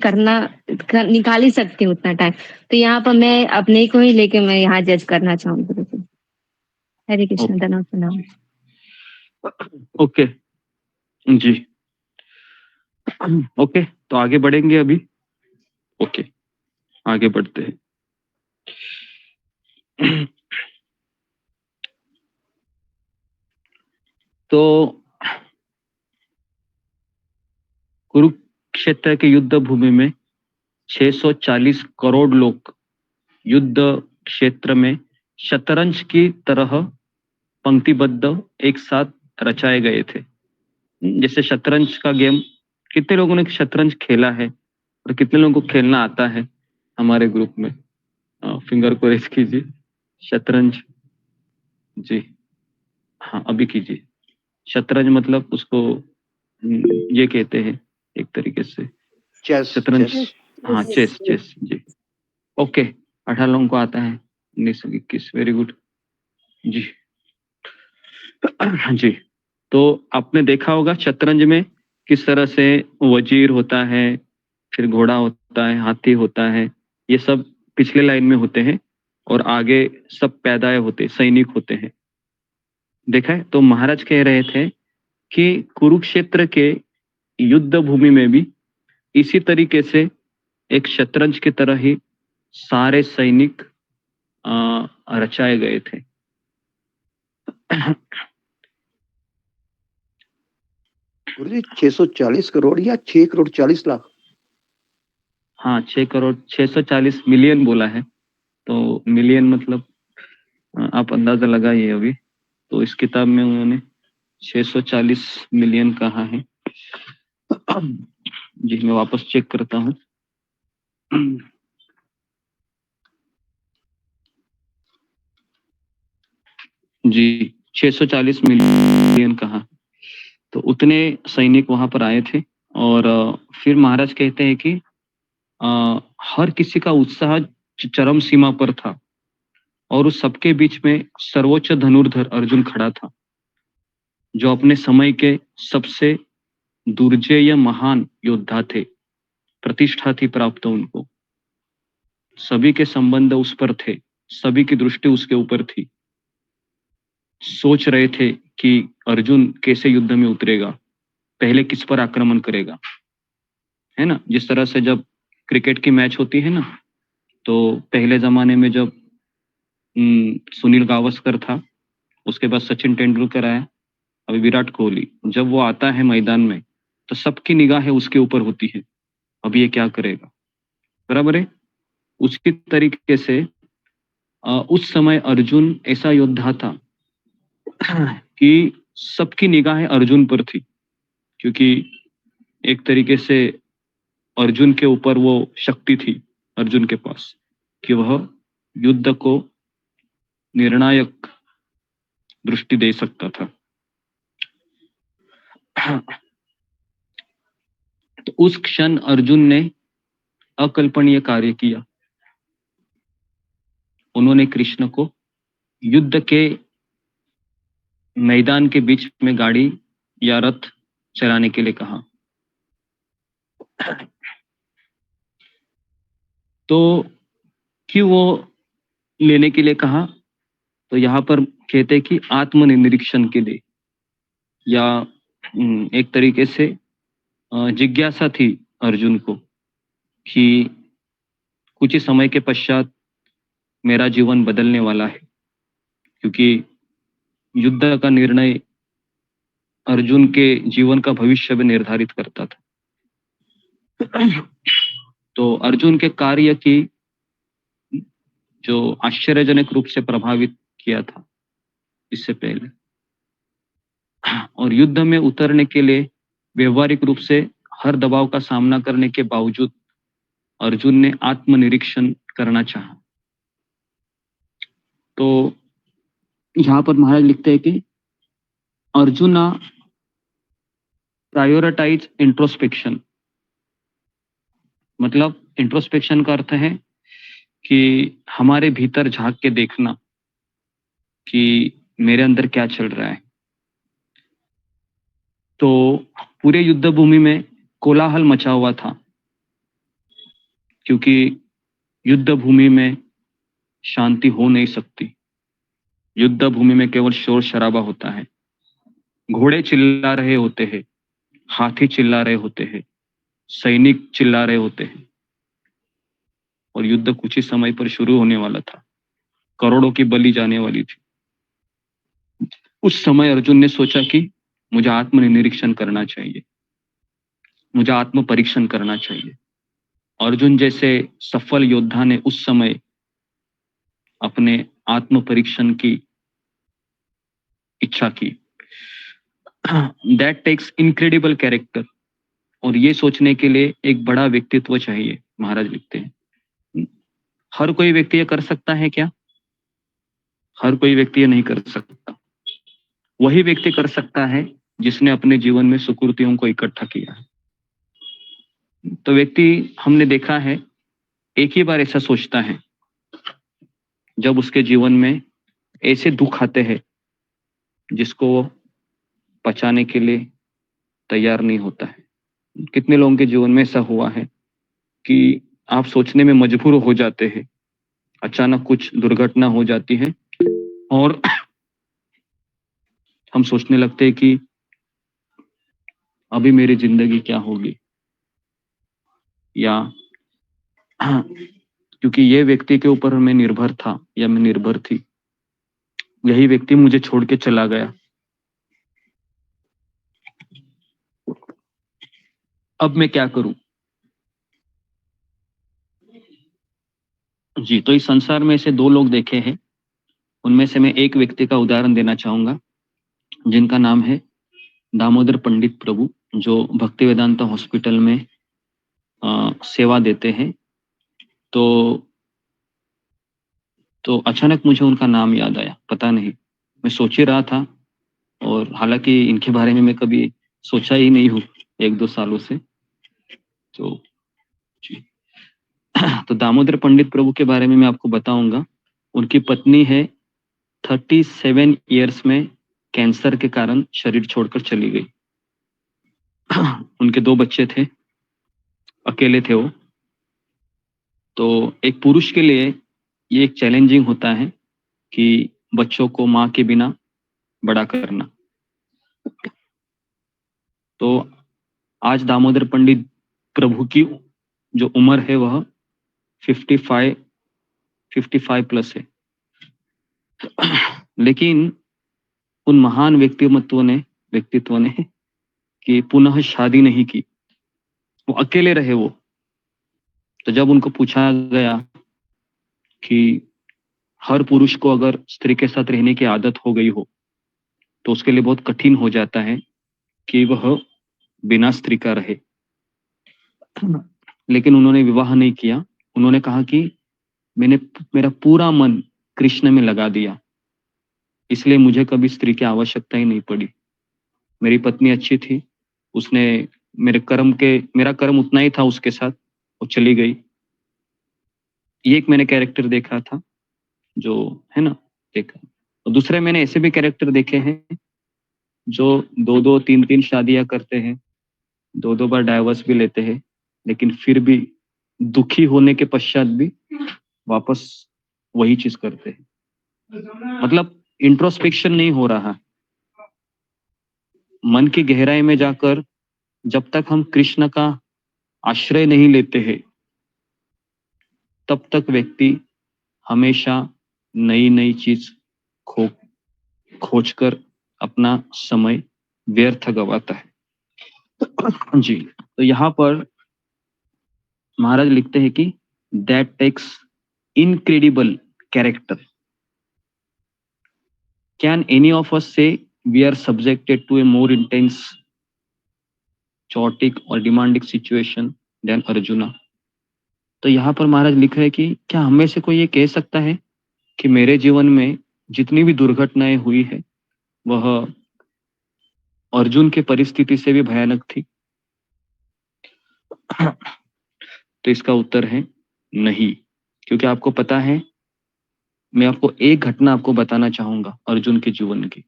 निकाल ही सकती हूँ उतना टाइम। तो यहाँ पर मैं अपने को ही लेके मैं यहाँ जज करना चाहूंगी गुरु जी। हरे कृष्ण, धन्यवाद प्रणाम। ओके जी, ओके, तो आगे बढ़ेंगे अभी। ओके, आगे बढ़ते हैं। तो कुरुक्षेत्र के युद्ध भूमि में 640 करोड़ लोग युद्ध क्षेत्र में शतरंज की तरह पंक्तिबद्ध एक साथ रचाए गए थे। जैसे शतरंज का गेम, कितने लोगों ने शतरंज खेला है और कितने लोगों को खेलना आता है हमारे ग्रुप में? फिंगर को रेस कीजिए। शतरंज जी, हाँ अभी कीजिए। शतरंज मतलब उसको ये कहते हैं एक तरीके से चेस, शतरंज। चेस। हाँ चेस, चेस जी। ओके, 18 लोगों को आता है, 1921, वेरी गुड जी। जी, तो आपने देखा होगा शतरंज में किस तरह से वजीर होता है, फिर घोड़ा होता है, हाथी होता है, ये सब पिछले लाइन में होते हैं और आगे सब पैदाए होते, सैनिक होते हैं। देखा है? तो महाराज कह रहे थे कि कुरुक्षेत्र के युद्ध भूमि में भी इसी तरीके से एक शतरंज की तरह ही सारे सैनिक रचाए गए थे। गुरुजी 640 करोड़ या 6 करोड़ 40 लाख? हाँ 6 करोड़ 640 मिलियन बोला है, तो मिलियन मतलब आप अंदाजा लगाइए अभी। तो इस किताब में उन्होंने 640 मिलियन कहा है। जी मैं वापस चेक करता हूँ। जी 640 मिलियन कहा, तो उतने सैनिक वहां पर आए थे। और फिर महाराज कहते हैं कि हर किसी का उत्साह चरम सीमा पर था और उस सबके बीच में सर्वोच्च धनुर्धर अर्जुन खड़ा था, जो अपने समय के सबसे दुर्जेय महान योद्धा थे। प्रतिष्ठा थी प्राप्त उनको, सभी के संबंध उस पर थे, सभी की दृष्टि उसके ऊपर थी। सोच रहे थे कि अर्जुन कैसे युद्ध में उतरेगा, पहले किस पर आक्रमण करेगा, है ना? जिस तरह से जब क्रिकेट की मैच होती है ना, तो पहले जमाने में जब सुनील गावस्कर था, उसके बाद सचिन तेंदुलकर आया, अभी विराट कोहली, जब वो आता है मैदान में तो सबकी निगाहें उसके ऊपर होती है, अब ये क्या करेगा, बराबर है? उसकी तरीके से उस समय अर्जुन ऐसा योद्धा था कि सबकी निगाहें अर्जुन पर थी, क्योंकि एक तरीके से अर्जुन के ऊपर वो शक्ति थी अर्जुन के पास कि वह युद्ध को निर्णायक दृष्टि दे सकता था। तो उस क्षण अर्जुन ने अकल्पनीय कार्य किया। उन्होंने कृष्ण को युद्ध के मैदान के बीच में गाड़ी या रथ चलाने के लिए कहा। तो क्यों वो लेने के लिए कहा? तो यहाँ पर कहते हैं कि आत्मनिरीक्षण के लिए, या एक तरीके से जिज्ञासा थी अर्जुन को कि कुछ ही समय के पश्चात मेरा जीवन बदलने वाला है, क्योंकि युद्ध का निर्णय अर्जुन के जीवन का भविष्य भी निर्धारित करता था। तो अर्जुन के कार्य की जो आश्चर्यजनक रूप से प्रभावित किया था इससे पहले, और युद्ध में उतरने के लिए व्यवहारिक रूप से हर दबाव का सामना करने के बावजूद अर्जुन ने आत्मनिरीक्षण करना चाहा। तो यहाँ पर महाराज लिखते हैं कि अर्जुना प्रायोरिटाइज इंट्रोस्पेक्शन। मतलब इंट्रोस्पेक्शन का अर्थ है कि हमारे भीतर झांक के देखना कि मेरे अंदर क्या चल रहा है। तो पूरे युद्ध भूमि में कोलाहल मचा हुआ था, क्योंकि युद्ध भूमि में शांति हो नहीं सकती। युद्ध भूमि में केवल शोर शराबा होता है। घोड़े चिल्ला रहे होते हैं, हाथी चिल्ला रहे होते हैं, सैनिक चिल्ला रहे होते हैं, और युद्ध कुछ ही समय पर शुरू होने वाला था। करोड़ों की बलि जाने वाली थी। उस समय अर्जुन ने सोचा कि मुझे आत्मनिरीक्षण करना चाहिए, मुझे आत्म परीक्षण करना चाहिए। अर्जुन जैसे सफल योद्धा ने उस समय अपने आत्म परीक्षण की इच्छा की। That takes incredible character. और ये सोचने के लिए एक बड़ा व्यक्तित्व चाहिए, महाराज लिखते हैं। हर कोई व्यक्ति ये कर सकता है क्या? हर कोई व्यक्ति ये नहीं कर सकता। वही व्यक्ति कर सकता है जिसने अपने जीवन में सुकृतियों को इकट्ठा किया है। तो व्यक्ति, हमने देखा है, एक ही बार ऐसा सोचता है जब उसके जीवन में ऐसे दुख आते हैं जिसको वो पचाने के लिए तैयार नहीं होता है। कितने लोगों के जीवन में ऐसा हुआ है कि आप सोचने में मजबूर हो जाते हैं, अचानक कुछ दुर्घटना हो जाती है और हम सोचने लगते हैं कि अभी मेरी जिंदगी क्या होगी, या क्योंकि ये व्यक्ति के ऊपर मैं निर्भर था या मैं निर्भर थी, यही व्यक्ति मुझे छोड़ के चला गया, अब मैं क्या करूं। जी, तो इस संसार में ऐसे दो लोग देखे हैं। उनमें से मैं एक व्यक्ति का उदाहरण देना चाहूंगा जिनका नाम है दामोदर पंडित प्रभु, जो भक्ति वेदांता हॉस्पिटल में सेवा देते हैं। तो अचानक मुझे उनका नाम याद आया, पता नहीं, मैं सोच ही रहा था, और हालांकि इनके बारे में मैं कभी सोचा ही नहीं हूँ 1-2 सालों से। तो जी तो दामोदर पंडित प्रभु के बारे में मैं आपको बताऊंगा। उनकी पत्नी है 37 इयर्स में कैंसर के कारण शरीर छोड़कर चली गई। उनके 2 बच्चे थे, अकेले थे वो। तो एक पुरुष के लिए ये एक चैलेंजिंग होता है कि बच्चों को माँ के बिना बड़ा करना। तो आज दामोदर पंडित प्रभु की जो उम्र है वह 55 प्लस है। लेकिन उन महान व्यक्तित्व ने कि पुनः शादी नहीं की, वो अकेले रहे वो। तो जब उनको पूछा गया कि हर पुरुष को अगर स्त्री के साथ रहने की आदत हो गई हो तो उसके लिए बहुत कठिन हो जाता है कि वह बिना स्त्री का रहे, लेकिन उन्होंने विवाह नहीं किया। उन्होंने कहा कि मैंने मेरा पूरा मन कृष्ण में लगा दिया, इसलिए मुझे कभी स्त्री की आवश्यकता ही नहीं पड़ी। मेरी पत्नी अच्छी थी, उसने मेरा कर्म उतना ही था उसके साथ, वो चली गई। ये एक मैंने कैरेक्टर देखा था, जो है ना, देखा। और दूसरे मैंने ऐसे भी कैरेक्टर देखे हैं जो 2-2 3-3 शादियां करते हैं, 2-2 बार डाइवोर्स भी लेते हैं, लेकिन फिर भी दुखी होने के पश्चात भी वापस वही चीज करते हैं। मतलब इंट्रोस्पेक्शन नहीं हो रहा। मन की गहराई में जाकर जब तक हम कृष्ण का आश्रय नहीं लेते हैं, तब तक व्यक्ति हमेशा नई नई चीज खोजकर अपना समय व्यर्थ गवाता है। जी, तो यहाँ पर महाराज लिखते हैं कि that takes incredible character. Can any of us say we are subjected to a more intense chaotic और डिमांडिंग सिचुएशन देन अर्जुना? तो यहाँ पर महाराज लिख रहे हैं कि क्या हम में से कोई ये कह सकता है कि मेरे जीवन में जितनी भी दुर्घटनाएं हुई है वह अर्जुन की परिस्थिति से भी भयानक थी? तो इसका उत्तर है नहीं, क्योंकि आपको पता है, मैं आपको एक घटना आपको बताना चाहूंगा अर्जुन के जीवन की,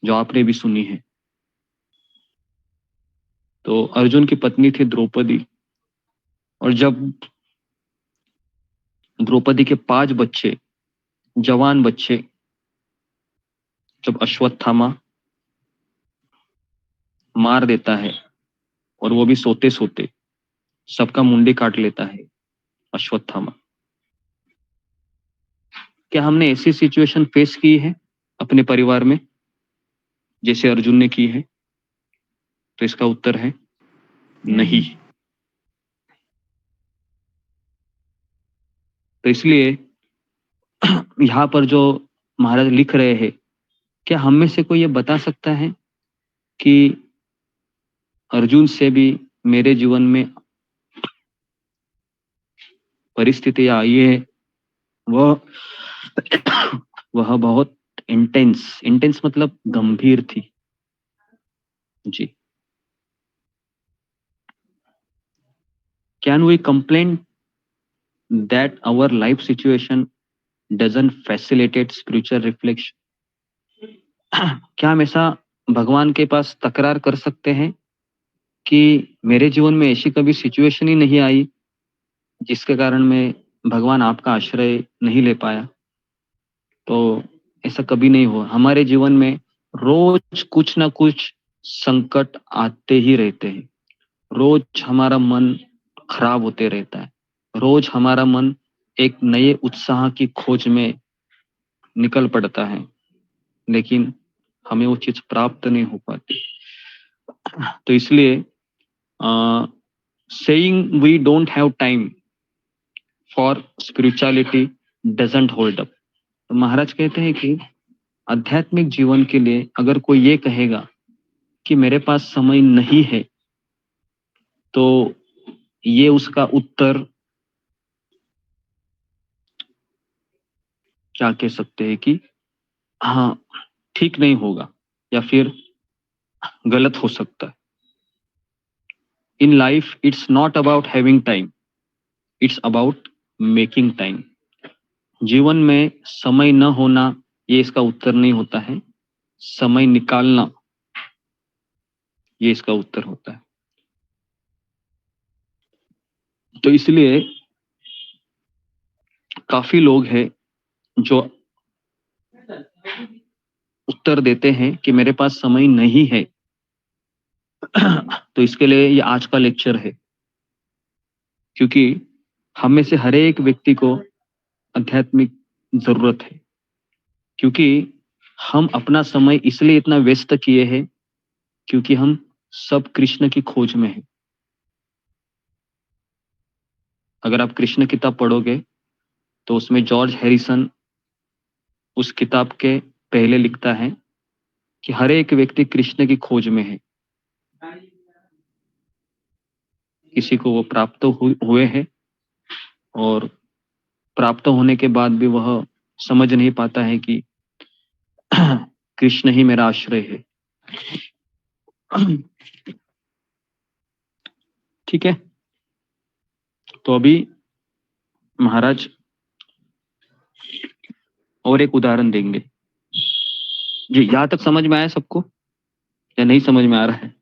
जो आपने भी सुनी है। तो अर्जुन की पत्नी थी द्रौपदी, और जब द्रौपदी के 5 बच्चे, जवान बच्चे, जब अश्वत्थामा मार देता है, और वो भी सोते सोते सबका मुंडी काट लेता है अश्वत्थामा। क्या हमने ऐसी सिचुएशन फेस की है अपने परिवार में जैसे अर्जुन ने की है? तो इसका उत्तर है नहीं। तो इसलिए यहाँ पर जो महाराज लिख रहे हैं, क्या हम में से कोई ये बता सकता है कि अर्जुन से भी मेरे जीवन में परिस्थितियां आई है, वह बहुत इंटेंस मतलब गंभीर थी। जी, can we complain that our life situation doesn't facilitate spiritual reflection? क्या हम ऐसा भगवान के पास तकरार कर सकते हैं कि मेरे जीवन में ऐसी कभी सिचुएशन ही नहीं आई जिसके कारण मैं भगवान आपका आश्रय नहीं ले पाया? तो ऐसा कभी नहीं हुआ। हमारे जीवन में रोज कुछ ना कुछ संकट आते ही रहते हैं, रोज हमारा मन खराब होते रहता है, रोज हमारा मन एक नए उत्साह की खोज में निकल पड़ता है, लेकिन हमें वो चीज प्राप्त नहीं हो पाती। तो इसलिए saying we don't have time for spirituality doesn't hold up. तो महाराज कहते हैं कि आध्यात्मिक जीवन के लिए अगर कोई ये कहेगा कि मेरे पास समय नहीं है, तो ये उसका उत्तर क्या कह सकते हैं कि हाँ, ठीक नहीं होगा या फिर गलत हो सकता है। In life it's not about having time, it's about making time. जीवन में समय न होना ये इसका उत्तर नहीं होता है, समय निकालना ये इसका उत्तर होता है। तो इसलिए काफी लोग हैं जो उत्तर देते हैं कि मेरे पास समय नहीं है। तो इसके लिए ये आज का लेक्चर है, क्योंकि हम में से हर एक व्यक्ति को आध्यात्मिक जरूरत है, क्योंकि हम अपना समय इसलिए इतना व्यस्त किए हैं क्योंकि हम सब कृष्ण की खोज में हैं। अगर आप कृष्ण किताब पढ़ोगे तो उसमें जॉर्ज हैरिसन उस किताब के पहले लिखता है कि हर एक व्यक्ति कृष्ण की खोज में है। किसी को वो प्राप्त हुए हैं, और प्राप्त होने के बाद भी वह समझ नहीं पाता है कि कृष्ण ही मेरा आश्रय है। ठीक है, तो अभी महाराज और एक उदाहरण देंगे। जी, यहां तक समझ में आया सबको या नहीं समझ में आ रहा है?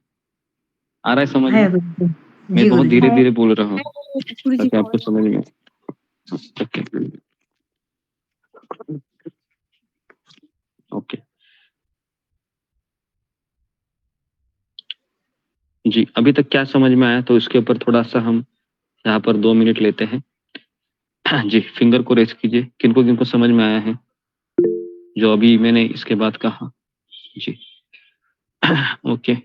आ रहा है समझ में? मैं बहुत धीरे धीरे बोल रहा हूँ ताकि आपको समझ में आए। ओके जी, अभी तक क्या समझ में आया तो इसके ऊपर थोड़ा सा हम यहाँ पर 2 मिनट लेते हैं। जी, फिंगर को रेस कीजिए, किनको किनको समझ में आया है जो अभी मैंने इसके बाद कहा। जी ओके,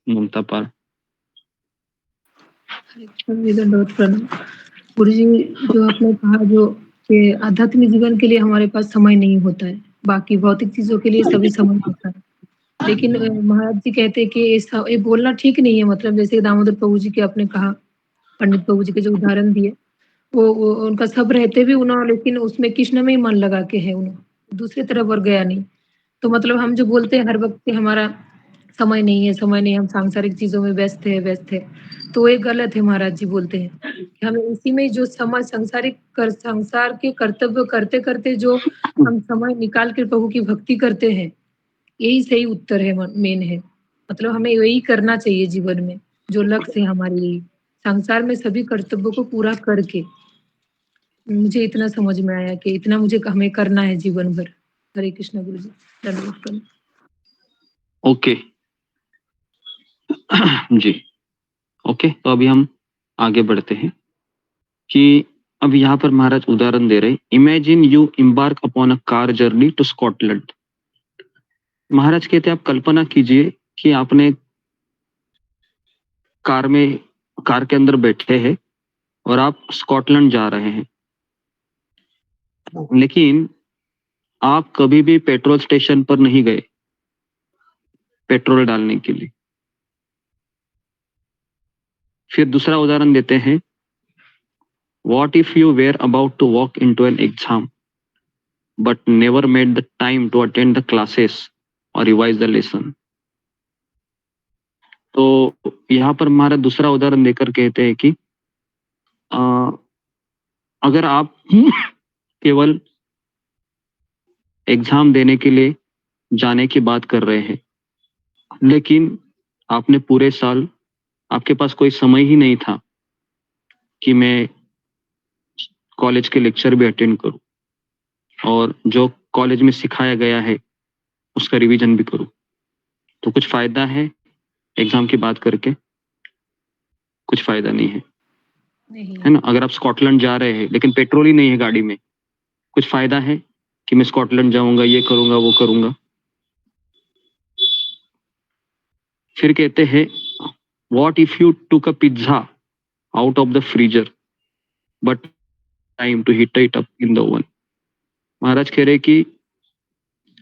ममता पाल। दंडवत प्रणाम। गुरु जी, जो आपने कहा जो कि आध्यात्मिक जीवन के लिए हमारे पास समय नहीं होता है, बाकी भौतिक चीजों के लिए सभी समय होता है, लेकिन महाराज जी कहते हैं कि ये बोलना ठीक नहीं है। मतलब जैसे दामोदर प्रभु जी के आपने कहा, पंडित प्रभु जी के जो उदाहरण दिए, वो उनका सब रहते भी उन्होंने, लेकिन उसमें कृष्ण में ही मन लगा के है, उन्होंने दूसरी तरफ और गया नहीं। तो मतलब हम जो बोलते हैं हर वक्त कि हमारा समय नहीं है, समय नहीं, हम सांसारिक चीजों में व्यस्त है, तो ये गलत है। महाराज जी बोलते हैं कि हमें इसी में जो समय संसार के कर्तव्य करते करते जो हम समय निकाल के प्रभु की भक्ति करते हैं, यही सही उत्तर है, मेन है। मतलब हमें यही करना चाहिए जीवन में, जो लक्ष्य है हमारे लिए संसार में सभी कर्तव्यों को पूरा करके। मुझे इतना समझ में आया कि इतना मुझे हमें करना है जीवन भर। हरे कृष्ण गुरु जी, धन्यवाद प्रणाम। ओके जी, ओके, तो अभी हम आगे बढ़ते हैं कि अब यहाँ पर महाराज उदाहरण दे रहे हैं। Imagine you embark upon a car journey to Scotland. महाराज कहते हैं आप कल्पना कीजिए कि आपने कार के अंदर बैठे हैं और आप स्कॉटलैंड जा रहे हैं, लेकिन आप कभी भी पेट्रोल स्टेशन पर नहीं गए पेट्रोल डालने के लिए। फिर दूसरा उदाहरण देते हैं, what if you were about to walk into an exam but never made the time to attend the classes और रिवाइज द लेसन। तो यहाँ पर हमारा दूसरा उदाहरण देकर कहते हैं कि अगर आप केवल एग्जाम देने के लिए जाने की बात कर रहे हैं, लेकिन आपने पूरे साल आपके पास कोई समय ही नहीं था कि मैं कॉलेज के लेक्चर भी अटेंड करूं और जो कॉलेज में सिखाया गया है उसका रिवीजन भी करूं, तो कुछ फायदा है एग्जाम की बात करके? कुछ फायदा नहीं है, है ना। अगर आप स्कॉटलैंड जा रहे हैं लेकिन पेट्रोल ही नहीं है गाड़ी में, कुछ फायदा है कि मैं स्कॉटलैंड जाऊंगा, ये करूंगा, वो करूंगा? फिर कहते हैं, what if you took a pizza out of the freezer but time to heat it up in the oven. महाराज कह रहे कि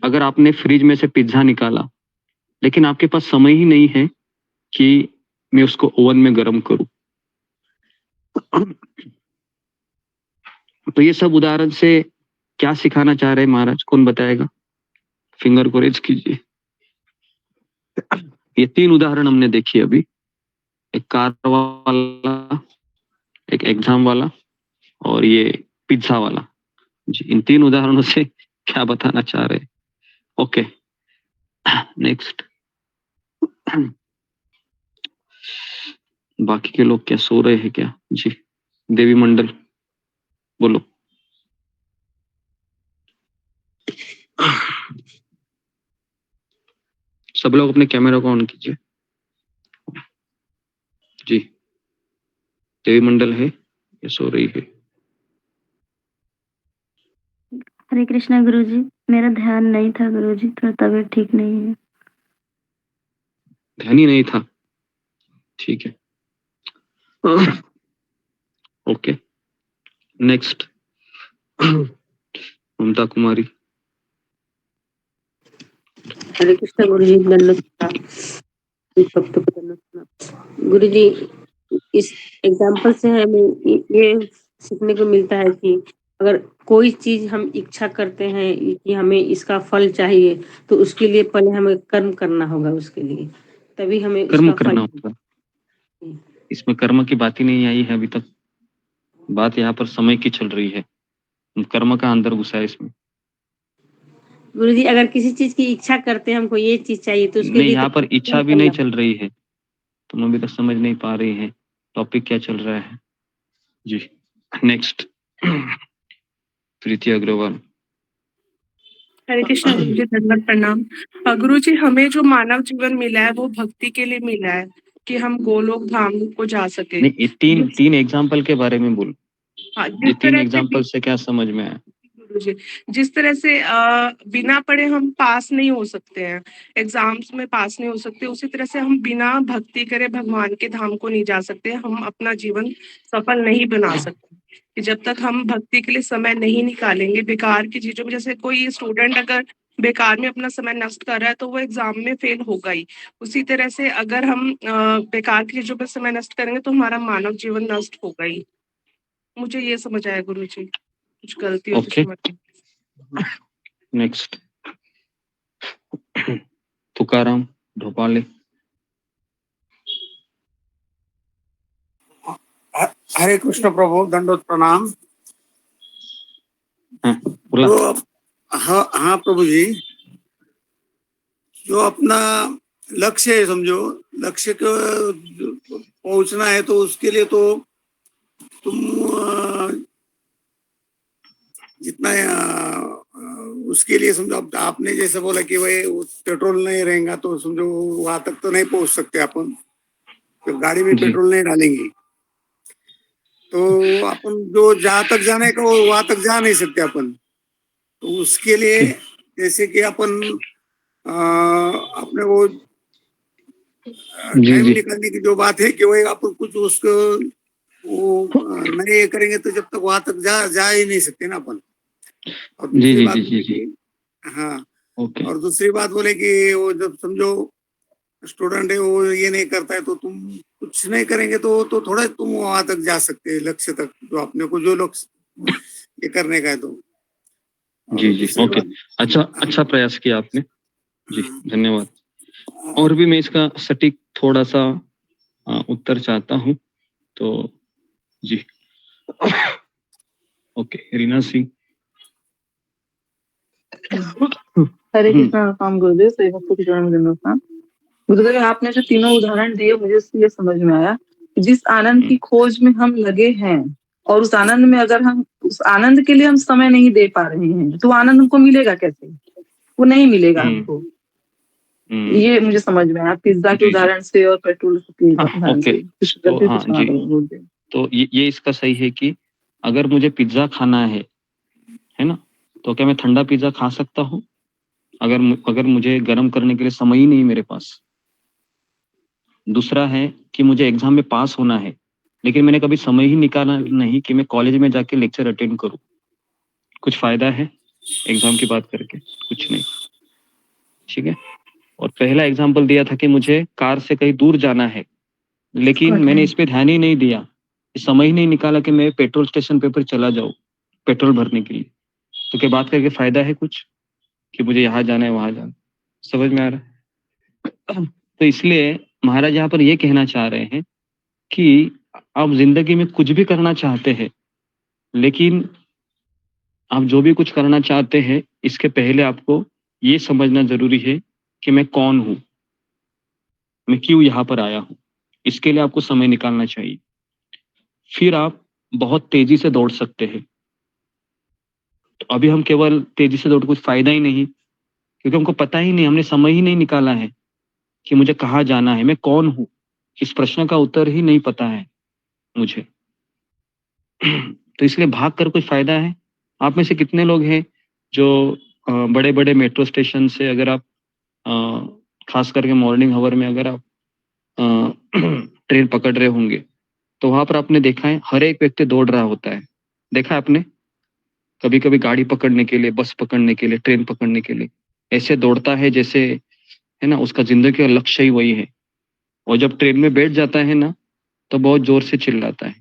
अगर आपने फ्रिज में से पिज्जा निकाला लेकिन आपके पास समय ही नहीं है कि मैं उसको ओवन में गर्म करूं। तो ये सब उदाहरण से क्या सिखाना चाह रहे हैं महाराज, कौन बताएगा? फिंगर को रेज कीजिए। ये 3 उदाहरण हमने देखी अभी, एक कार वाला, एक एग्जाम वाला और ये पिज्जा वाला। जी, इन 3 उदाहरणों से क्या बताना चाह रहे हैं? Okay, next. बाकी के लोग क्या सो रहे हैं क्या? जी, देवी मंडल बोलो। सब लोग अपने कैमरा को ऑन कीजिए। जी, देवी मंडल है या सो रही है? हरे कृष्णा गुरुजी, मेरा ध्यान नहीं था गुरुजी, थोड़ा तबीयत ठीक नहीं है। ध्यान ही नहीं था, ठीक है। Okay, next. ममता कुमारी। हरे कृष्णा गुरुजी, दंडवत भक्तों को दंडवत। गुरुजी, इस एग्जाम्पल से हमें ये सीखने को मिलता है कि अगर कोई चीज हम इच्छा करते हैं कि हमें इसका फल चाहिए, तो उसके लिए पहले हमें कर्म करना होगा, उसके लिए तभी हमें कर्म उसका करना फल। होगा। इसमें कर्म की बात ही नहीं आई है अभी तक। बात यहाँ पर समय की चल रही है, कर्म का अंदर घुसा है इसमें। गुरुजी, अगर किसी चीज की इच्छा करते हैं, हमको ये चीज चाहिए, तो उसके नहीं, लिए यहाँ तो पर इच्छा भी नहीं चल रही है, तुम अभी तक समझ नहीं पा रही है टॉपिक क्या चल रहा है। जी, नेक्स्ट प्रीति अग्रवाल। हरे कृष्ण गुरुजी, दंडवत प्रणाम। गुरुजी, हमें जो मानव जीवन मिला है वो भक्ति के लिए मिला है कि हम गोलोक धाम को जा सके। नहीं, ये तीन एग्जाम्पल के बारे में बोल। हाँ, ये जिस तीन तरह से एग्जाम्पल से क्या समझ में आया? गुरुजी, जिस तरह से बिना पढ़े हम पास नहीं हो सकते हैं, एग्जाम्स में पास नहीं हो सकते, उसी तरह से हम बिना भक्ति करे भगवान के धाम को नहीं जा सकते, हम अपना जीवन सफल नहीं बना सकते। कि जब तक हम भक्ति के लिए समय नहीं निकालेंगे, बेकार की चीजों में, जैसे कोई स्टूडेंट अगर बेकार में अपना समय नष्ट कर रहा है तो वो एग्जाम में फेल होगा ही। उसी तरह से अगर हम बेकार की चीजों पर समय नष्ट करेंगे तो हमारा मानव जीवन नष्ट होगा ही। मुझे ये समझ आया गुरुजी, कुछ गलती हो तो ओके, क्षमा कीजिए। नेक्स्ट तुकाराम ढोपाले। हरे कृष्ण प्रभु, दंडोत प्रणाम। बोला। तो हाँ प्रभु जी, जो अपना लक्ष्य है, समझो लक्ष्य को पहुंचना है, तो उसके लिए तो तुम जितना उसके लिए समझो, अब आपने जैसे बोला कि भाई पेट्रोल नहीं रहेगा तो समझो वहां तक तो नहीं पहुंच सकते अपन, तो गाड़ी में पेट्रोल नहीं डालेंगे तो अपन जो जहां तक जाने का वहां तक जा नहीं सकते अपन। तो उसके लिए जैसे कि अपन अपने वो टाइम निकालने की जो बात है कि वही अपन कुछ उसको वो नहीं करेंगे तो जब तक वहां तक जा ही नहीं सकते ना अपन। और दूसरी बात बोले कि हाँ, और दूसरी बात बोले कि वो जब समझो स्टूडेंट है वो ये नहीं करता है तो तुम कुछ नहीं करेंगे तो थोड़ा तुम वहां तक जा सकते हैं, लक्ष्य तक, जो अपने को जो लक्ष्य ये करने का है तो। जी जी, ओके, अच्छा प्रयास किया आपने जी, धन्यवाद। और भी मैं इसका सटीक थोड़ा सा उत्तर चाहता हूँ, तो जी ओके, रीना सिंह। हरे कृष्णा राम गुरुदेव, सही भक्तों की चरण में दंडवत। गुरुदेव, आपने जो तीनों उदाहरण दिए मुझे ये समझ में आया कि जिस आनंद की खोज में हम लगे हैं और उस आनंद में अगर हम उस आनंद के लिए हम समय नहीं दे पा रहे हैं तो आनंद हमको मिलेगा कैसे? वो नहीं मिलेगा हमको। ये मुझे समझ में आया पिज्जा के उदाहरण से और पेट्रोल के उदाहरण से। तो हाँ जी, तो ये इसका सही है कि अगर मुझे पिज्जा खाना है ना, तो क्या मैं ठंडा पिज्जा खा सकता हूँ? अगर मुझे गर्म करने के लिए समय ही नहीं मेरे पास। दूसरा है कि मुझे एग्जाम में पास होना है, लेकिन मैंने कभी समय ही निकाला नहीं कि मैं कॉलेज में जाके लेक्चर अटेंड करूं। कुछ फायदा है एग्जाम की बात करके? कुछ नहीं, ठीक है। और पहला एग्जाम्पल दिया था कि मुझे कार से कहीं दूर जाना है, लेकिन मैंने इस पे ध्यान ही नहीं दिया, समय ही नहीं निकाला कि मैं पेट्रोल स्टेशन पे चला जाऊं पेट्रोल भरने के लिए। तो क्या बात करके फायदा है कुछ कि मुझे यहाँ जाना है वहां जाना? समझ में आ रहा है? तो इसलिए महाराज यहाँ पर ये कहना चाह रहे हैं कि आप जिंदगी में कुछ भी करना चाहते हैं, लेकिन आप जो भी कुछ करना चाहते हैं इसके पहले आपको ये समझना जरूरी है कि मैं कौन हूं, मैं क्यों यहाँ पर आया हूं। इसके लिए आपको समय निकालना चाहिए, फिर आप बहुत तेजी से दौड़ सकते हैं। तो अभी हम केवल तेजी से दौड़ कुछ फायदा ही नहीं, क्योंकि हमको पता ही नहीं, हमने समय ही नहीं निकाला है कि मुझे कहाँ जाना है, मैं कौन हूं। इस प्रश्न का उत्तर ही नहीं पता है मुझे। तो इसलिए भाग कर कुछ फायदा है? आप में से कितने लोग हैं जो बड़े बड़े मेट्रो स्टेशन से, अगर आप खास करके मॉर्निंग आवर में अगर आप ट्रेन पकड़ रहे होंगे तो वहां पर आपने देखा है हर एक व्यक्ति दौड़ रहा होता है। देखा है आपने? कभी कभी गाड़ी पकड़ने के लिए, बस पकड़ने के लिए, ट्रेन पकड़ने के लिए ऐसे दौड़ता है जैसे, है ना, उसका जिंदगी का लक्ष्य ही वही है। और जब ट्रेन में बैठ जाता है ना तो बहुत जोर से चिल्लाता है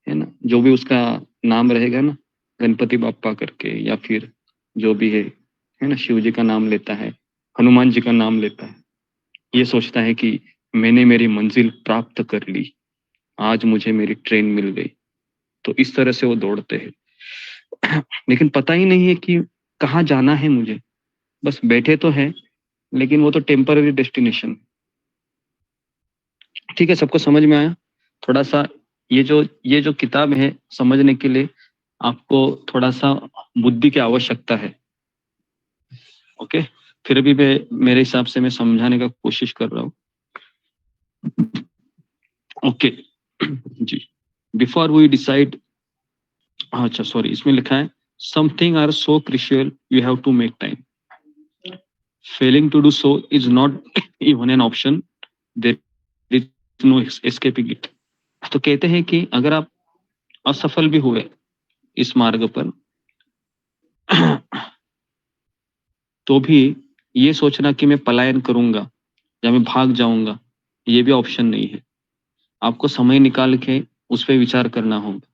ना, जो भी उसका नाम रहेगा ना, गणपति बाप्पा करके, या फिर जो भी है ना, शिव जी का नाम लेता है, हनुमान जी का नाम लेता है, ये सोचता है कि मैंने मेरी मंजिल प्राप्त कर ली, आज मुझे मेरी ट्रेन मिल गई। तो इस तरह से वो दौड़ते हैं लेकिन पता ही नहीं है कि कहाँ जाना है मुझे। बस बैठे तो है, लेकिन वो तो टेम्पररी डेस्टिनेशन। ठीक है, सबको समझ में आया? थोड़ा सा ये जो किताब है समझने के लिए आपको थोड़ा सा बुद्धि की आवश्यकता है। ओके, फिर भी मेरे हिसाब से मैं समझाने का कोशिश कर रहा हूँ। ओके जी, बिफोर वी डिसाइड, अच्छा सॉरी, इसमें लिखा है something are so crucial you have to make time, failing to do so is not even an option, there is no escaping it. तो कहते हैं कि अगर आप असफल भी हुए इस मार्ग पर तो भी ये सोचना कि मैं पलायन करूंगा या मैं भाग जाऊंगा, ये भी ऑप्शन नहीं है। आपको समय निकाल के उस पर विचार करना होगा।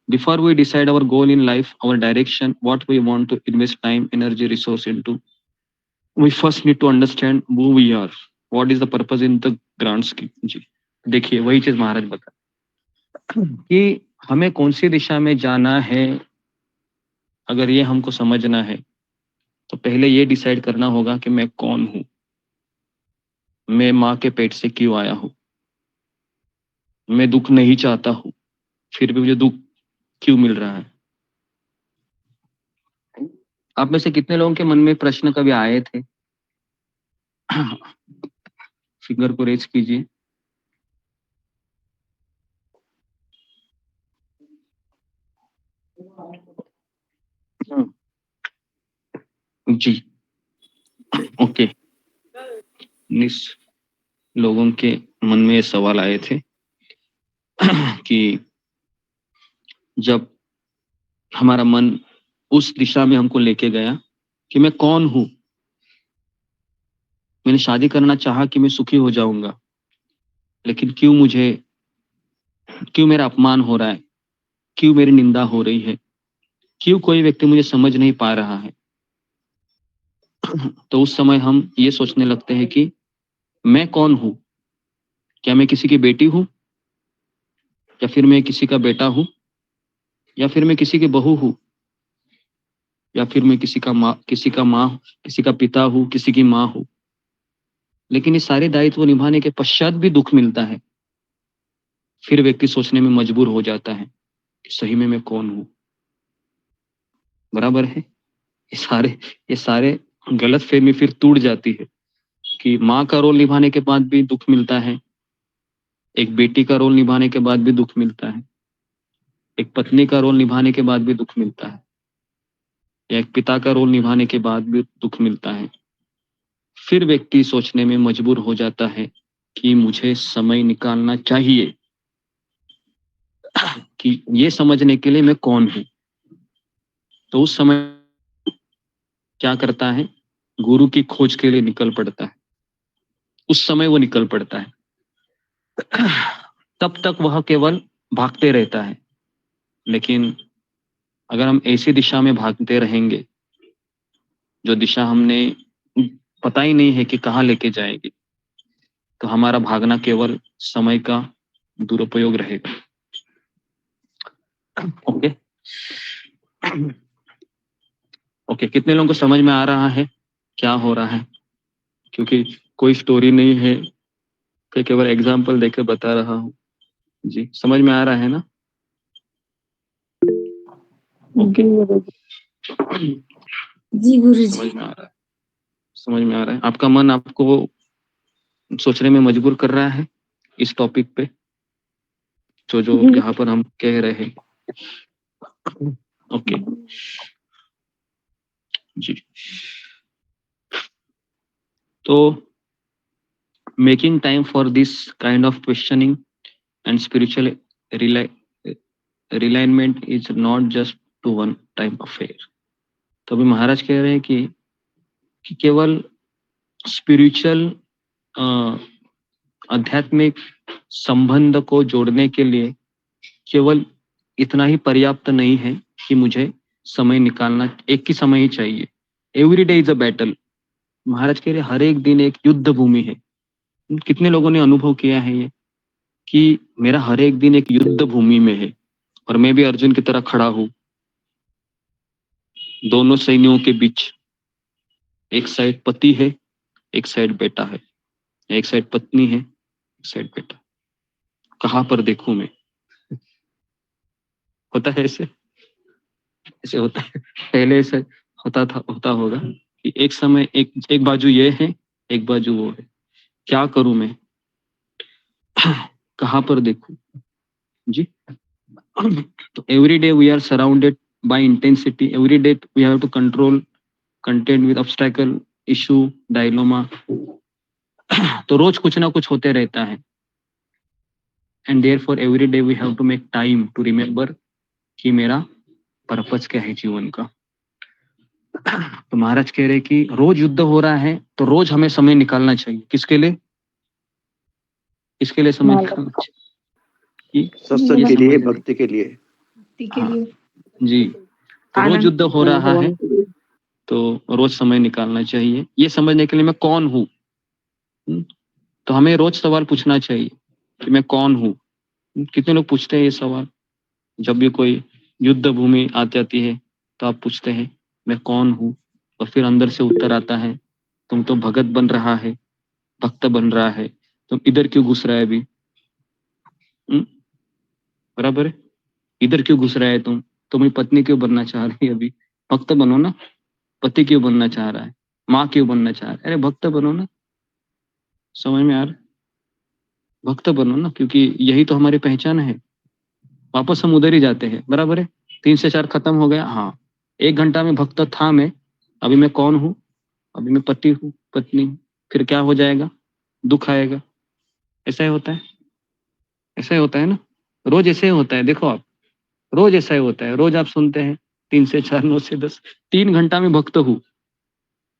Before we decide our goal in life, our direction, what we want to invest time, energy, resource into, we first need to understand who we are. What is the purpose in the grand scheme? जी, देखिए वही चीज महाराज बता कि हमें कौन सी दिशा में जाना है। अगर ये हमको समझना है तो पहले ये डिसाइड करना होगा कि मैं कौन हूँ, मैं माँ के पेट से क्यों आया हूँ, मैं दुख नहीं चाहता हूँ, फिर भी मुझे दुख क्यों मिल रहा है। आप में से कितने लोगों के मन में प्रश्न कभी आए थे? फिंगर को रेज कीजिए। जी ओके, लोगों के मन में ये सवाल आए थे कि जब हमारा मन उस दिशा में हमको लेके गया कि मैं कौन हूं, मैंने शादी करना चाहा कि मैं सुखी हो जाऊंगा, लेकिन क्यों मेरा अपमान हो रहा है, क्यों मेरी निंदा हो रही है, क्यों कोई व्यक्ति मुझे समझ नहीं पा रहा है। तो उस समय हम ये सोचने लगते हैं कि मैं कौन हूं, क्या मैं किसी की बेटी हूं, या फिर मैं किसी का बेटा हूं, या फिर मैं किसी की बहू हूं, या फिर मैं किसी का पिता हूं, किसी की माँ हूं। लेकिन ये सारे दायित्व निभाने के पश्चात भी दुख मिलता है। फिर व्यक्ति सोचने में मजबूर हो जाता है कि सही में मैं कौन हूं। बराबर है? ये सारे गलत फहमी फिर टूट जाती है कि माँ का रोल निभाने के बाद भी दुख मिलता है, एक बेटी का रोल निभाने के बाद भी दुख मिलता है, एक पत्नी का रोल निभाने के बाद भी दुख मिलता है, या एक पिता का रोल निभाने के बाद भी दुख मिलता है। फिर व्यक्ति सोचने में मजबूर हो जाता है कि मुझे समय निकालना चाहिए कि ये समझने के लिए मैं कौन हूं। तो उस समय क्या करता है, गुरु की खोज के लिए निकल पड़ता है। उस समय वो निकल पड़ता है, तब तक वह केवल भागते रहता है। लेकिन अगर हम ऐसी दिशा में भागते रहेंगे जो दिशा हमने पता ही नहीं है कि कहाँ लेके जाएगी, तो हमारा भागना केवल समय का दुरुपयोग रहेगा। ओके ओके, कितने लोगों को समझ में आ रहा है क्या हो रहा है? क्योंकि कोई स्टोरी नहीं है कि केवल एग्जाम्पल देकर बता रहा हूँ। जी, समझ में आ रहा है ना? ओके जी गुरुजी, समझ में आ रहा है। आपका मन आपको सोचने में मजबूर कर रहा है इस टॉपिक पे जो यहाँ पर हम कह रहे हैं। ओके जी, तो making time for this kind of questioning and spiritual realignment is not just to one time affair. तो अभी महाराज कह रहे हैं कि केवल स्पिरिचुअल आध्यात्मिक संबंध को जोड़ने के लिए केवल इतना ही पर्याप्त नहीं है कि मुझे समय निकालना, एक ही समय ही चाहिए। Every day is a battle. Maharaj कह रहे हर एक दिन एक युद्ध भूमि है। कितने लोगों ने अनुभव किया है ये कि मेरा हर एक दिन एक युद्ध भूमि में है और मैं भी अर्जुन की तरह खड़ा हूं दोनों सैनियों के बीच। एक साइड पति है, एक साइड बेटा है, एक साइड पत्नी है, एक साइड बेटा। कहां पर देखूं मैं? होता है ऐसे, ऐसे होता है। पहले ऐसे होता होगा कि एक समय एक बाजू ये है, एक बाजू वो है। क्या करूं मैं? कहां पर देखूं जी? तो every day we are surrounded by intensity. Every day we have to control content with obstacle, issue, dilemma. तो रोज कुछ ना कुछ होते रहता है। And therefore every day we have to make time to remember कि मेरा पर्पस क्या है जीवन का। तो महाराज कह रहे कि रोज युद्ध हो रहा है तो रोज हमें समय निकालना चाहिए। किसके लिए? इसके लिए समय निकालना चाहिए, सत्संग के लिए, भक्ति के लिए। जी। तो रोज युद्ध हो रहा है तो रोज समय निकालना चाहिए ये समझने के लिए मैं कौन हूँ। तो हमें रोज सवाल पूछना चाहिए कि मैं कौन हूँ। कितने लोग पूछते हैं ये सवाल? जब भी कोई युद्ध भूमि आ जाती है तो आप पूछते हैं मैं कौन हूँ, और फिर अंदर से उत्तर आता है तुम तो भगत बन रहा है, भक्त बन रहा है, तुम इधर क्यों घुस रहा है अभी? बराबर है? इधर क्यों घुस रहा है तुम? तुम्हें पत्नी क्यों बनना चाह रही है अभी? भक्त बनो ना। पति क्यों बनना चाह रहा है? माँ क्यों बनना चाह रहा है? अरे भक्त बनो ना। समझ में आ रहा? भक्त बनो ना, क्योंकि यही तो हमारी पहचान है। वापस हम उधर ही जाते हैं। बराबर है? 3 से 4 खत्म हो गया। हाँ, 1 घंटा में भक्त था मैं, अभी मैं कौन हूँ? अभी मैं पति हूँ, पत्नी हूँ। फिर क्या हो जाएगा? दुख आएगा। ऐसा ही होता है, ऐसा ही होता है ना। रोज ऐसे ही होता है। देखो आप, रोज ऐसा ही होता है। रोज आप सुनते हैं 3 से 4, 9 से 10। 3 घंटा में भक्त हूँ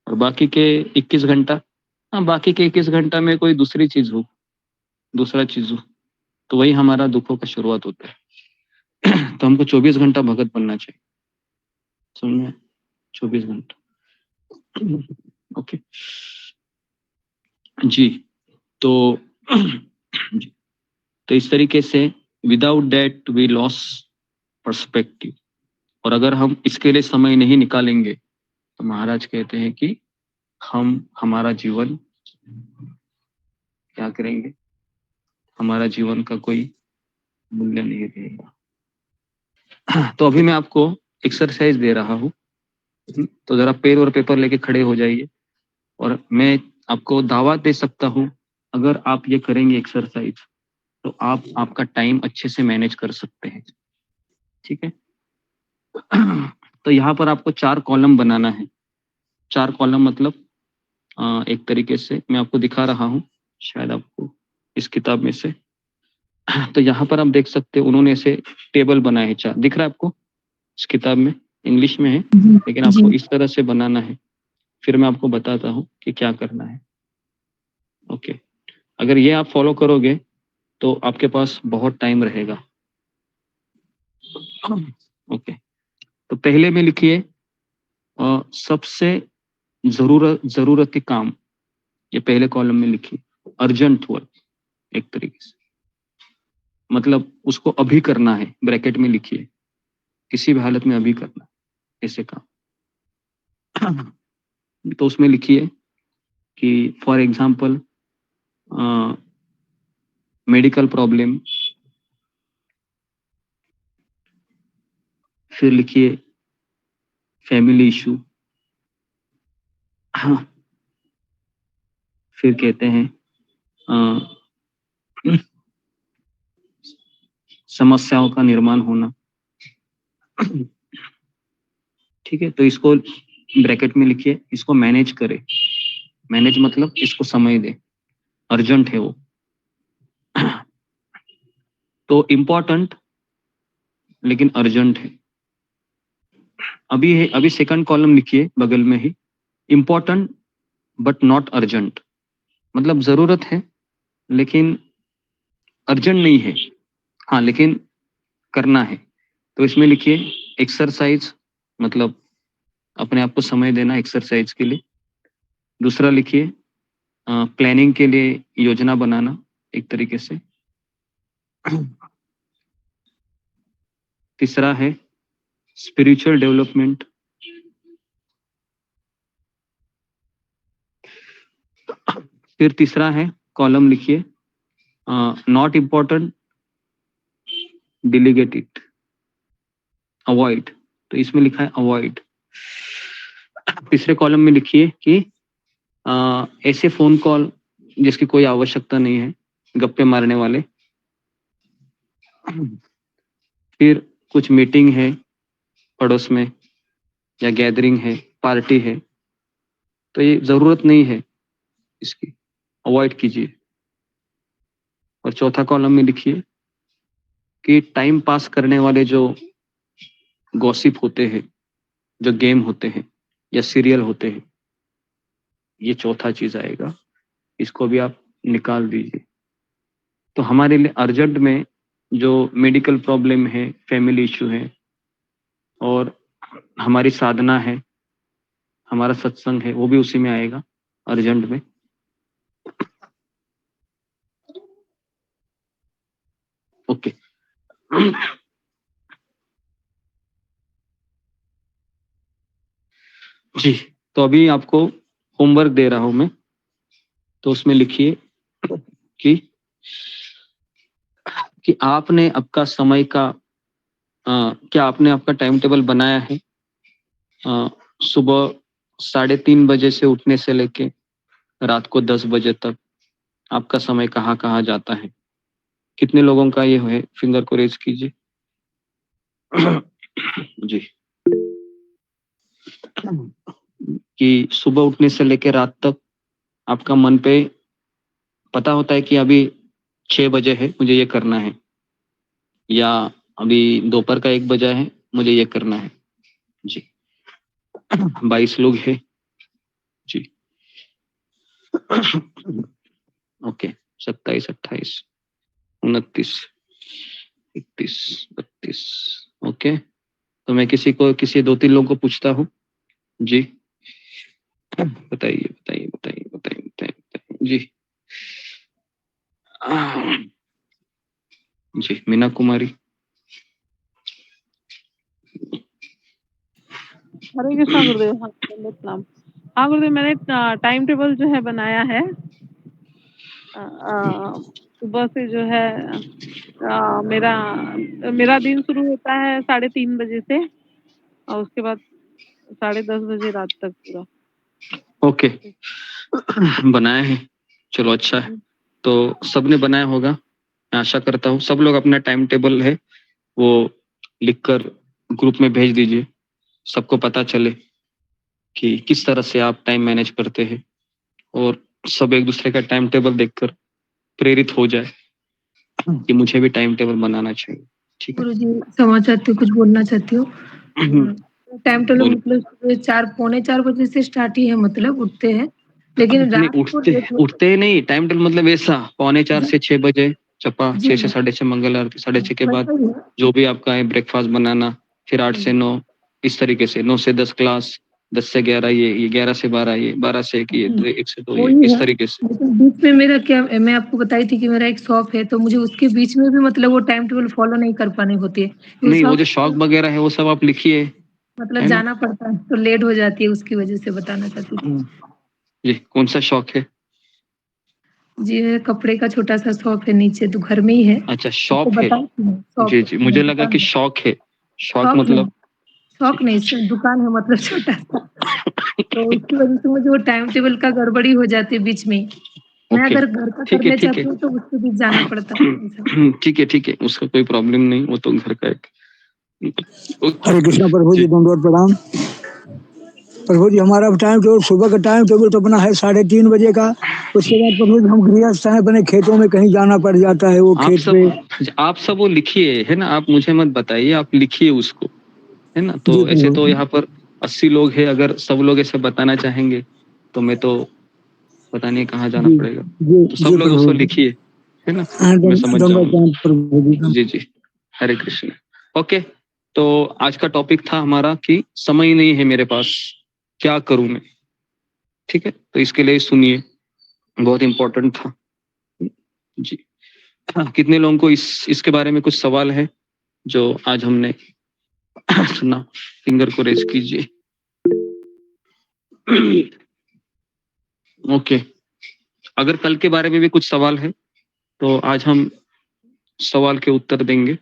और बाकी के 21 घंटा, हाँ बाकी के 21 घंटा में कोई दूसरी चीज हो, दूसरा चीज हो, तो वही हमारा दुखों का शुरुआत होता है। तो हमको 24 घंटा भगत बनना चाहिए। समझे? 24 घंटा। ओके जी। तो जी, तो इस तरीके से without that we lose perspective. और अगर हम इसके लिए समय नहीं निकालेंगे तो महाराज कहते हैं कि हम हमारा जीवन क्या करेंगे? हमारा जीवन का कोई मूल्य नहीं रहेगा। तो अभी मैं आपको एक्सरसाइज दे रहा हूँ, तो जरा पेन और पेपर लेके खड़े हो जाइए। और मैं आपको दावा दे सकता हूँ अगर आप ये करेंगे एक्सरसाइज तो आप आपका टाइम अच्छे से मैनेज कर सकते हैं। ठीक है? तो यहाँ पर आपको 4 कॉलम बनाना है। 4 कॉलम मतलब एक तरीके से मैं आपको दिखा रहा हूँ, शायद आपको इस किताब में से। तो यहाँ पर आप देख सकते हैं उन्होंने ऐसे टेबल बनाए हैं 4। दिख रहा है आपको? इस किताब में इंग्लिश में है, लेकिन आपको इस तरह से बनाना है। फिर मैं आपको बताता हूँ कि क्या करना है। ओके, अगर ये आप फॉलो करोगे तो आपके पास बहुत टाइम रहेगा। ओके, तो पहले में लिखिए सबसे जरूरत के काम। ये पहले कॉलम में लिखिए। अर्जेंट वर्क, एक तरीके से मतलब उसको अभी करना है, ब्रैकेट में लिखिए। किसी भी हालत में अभी करना ऐसे काम। तो उसमें लिखिए कि फॉर एग्जाम्पल मेडिकल प्रॉब्लम। फिर लिखिए फैमिली इशू। हाँ, फिर कहते हैं समस्याओं का निर्माण होना। ठीक है, तो इसको ब्रैकेट में लिखिए, इसको मैनेज करें। मैनेज मतलब इसको समय दे, अर्जेंट है वो। तो इम्पोर्टेंट लेकिन अर्जेंट है। अभी सेकंड कॉलम लिखिए बगल में ही, इम्पोर्टेंट बट नॉट अर्जेंट। मतलब जरूरत है लेकिन अर्जेंट नहीं है, हाँ लेकिन करना है। तो इसमें लिखिए एक्सरसाइज, मतलब अपने आप को समय देना एक्सरसाइज के लिए। दूसरा लिखिए प्लानिंग के लिए योजना बनाना एक तरीके से। तीसरा है स्पिरिचुअल डेवलपमेंट। फिर तीसरा है, कॉलम लिखिए नॉट इम्पोर्टेंट, डिलीगेट इट, अवॉइड, तो इसमें लिखा है अवॉइड। तीसरे कॉलम में लिखिए कि ऐसे फोन कॉल जिसकी कोई आवश्यकता नहीं है, गप्पे मारने वाले। फिर कुछ मीटिंग है पड़ोस में या गैदरिंग है, पार्टी है, तो ये जरूरत नहीं है, इसकी अवॉइड कीजिए। और चौथा कॉलम में लिखिए कि टाइम पास करने वाले जो गॉसिप होते हैं, जो गेम होते हैं या सीरियल होते हैं, ये चौथा चीज आएगा, इसको भी आप निकाल दीजिए। तो हमारे लिए अर्जेंट में जो मेडिकल प्रॉब्लम है, फैमिली इशू है, और हमारी साधना है, हमारा सत्संग है, वो भी उसी में आएगा अर्जेंट में। ओके। जी, तो अभी आपको होमवर्क दे रहा हूं मैं, तो उसमें लिखिए कि आपने आपका समय का क्या आपने आपका टाइम टेबल बनाया है? सुबह 3:30 बजे से उठने से लेके रात को 10 बजे तक आपका समय कहाँ कहाँ जाता है? कितने लोगों का ये है? फिंगर को रेज कीजिए। जी, कि सुबह उठने से लेके रात तक आपका मन पे पता होता है कि अभी 6 बजे है, मुझे ये करना है, या अभी दोपहर का 1 बजा है, मुझे ये करना है। जी, 22 लोग हैं जी। ओके, 27, 28, 29, 31, 32। ओके, तो मैं किसी 2-3 लोगों को पूछता हूँ। जी, बताइए बताइए बताइए बताइए बताइए जी। जी, मीना कुमारी। हरे कृष्णा गुरुदेव। हाँ दंडवत प्रणाम। हाँ गुरुदेव, मैंने टाइम टेबल जो है बनाया है। सुबह से जो है मेरा दिन शुरू होता है 3:30 बजे से, और उसके बाद 10:30 बजे रात तक पूरा। ओके, बनाया है, चलो अच्छा है। तो सबने बनाया होगा, मैं आशा करता हूँ सब लोग अपना टाइम टेबल है वो लिखकर ग्रुप में भेज दीजिए, सबको पता चले कि किस तरह से आप टाइम मैनेज करते हैं, और सब एक दूसरे का टाइम टेबल देखकर प्रेरित हो जाए कि मुझे भी टाइम टेबल बनाना चाहिए। ठीक है गुरुजी, क्षमा चाहती हूँ, कुछ बोलना चाहती हूँ। टाइम टेबल मतलब सुबह 4, पौने 4 बजे से स्टार्ट ही है, मतलब उठते हैं, लेकिन रात को उठते नहीं, टाइम टेबल मतलब ऐसा 4:45 से 6 बजे चपा, 6 से 6:30 मंगल आरती, 6:30 के बाद जो भी आपका है ब्रेकफास्ट बनाना, फिर 8 से 9 इस तरीके से, 9 से 10 क्लास, 10 से 11 ये 11 से 12 ये, 12 से 1 ये, 1 से 2 ये, इस तरीके से। बीच में मेरा क्या, मैं आपको बताई थी कि मेरा एक शॉप है, तो मुझे उसके बीच में भी मतलब वो टाइम टेबल फॉलो नहीं कर पानी होती है। नहीं, वो जो शौक वगैरह है वो सब आप लिखिए, मतलब जाना पड़ता है तो लेट हो जाती है, उसकी वजह से बताना चाहती थी। जी, कौन सा शौक है? जी, कपड़े का छोटा सा शॉप है नीचे, तो घर में ही है। अच्छा, शॉप है। जी जी, मुझे लगा कि शौक है। शौक मतलब शौक नहीं, दुकान है मतलब छोटा सा। तो उसकी वजह से मुझे वो टाइम टेबल का गड़बड़ी हो जाती है बीच में। मैं अगर घर का करने चाहती हूँ तो उसके बीच जाना पड़ता है। ठीक है, उसका कोई प्रॉब्लम नहीं, वो तो घर का एक। हरे कृष्णा प्रभु जी, दंडवत प्रणाम। प्रभु जी, हमारा टाइम टेबल सुबह का टाइम टेबल तो अपना है 3:30 बजे का। उसके बाद प्रभु जी हम गृहस्थ हैं, अपने खेतों में कहीं जाना पड़ जाता है, वो खेत पे। आप सब वो लिखिए, है ना, आप मुझे मत बताइए, आप लिखिए उसको, है ना। तो ऐसे तो यहाँ पर 80 लोग हैं, अगर सब लोग ऐसे बताना चाहेंगे तो मैं तो पता नहीं कहाँ जाना पड़ेगा। तो सब लोग उसको लिखिए, है ना, मैं समझ जाऊंगा। जी जी, हरे कृष्ण। ओके, तो आज का टॉपिक था हमारा कि समय नहीं है मेरे पास, क्या करूं मैं। ठीक है, तो इसके लिए सुनिए, बहुत इंपॉर्टेंट था जी। कितने लोगों को इसके बारे में कुछ सवाल है जो आज हमने सुना? फिंगर को रेज कीजिए। ओके, अगर कल के बारे में भी कुछ सवाल है तो आज हम सवाल के उत्तर देंगे,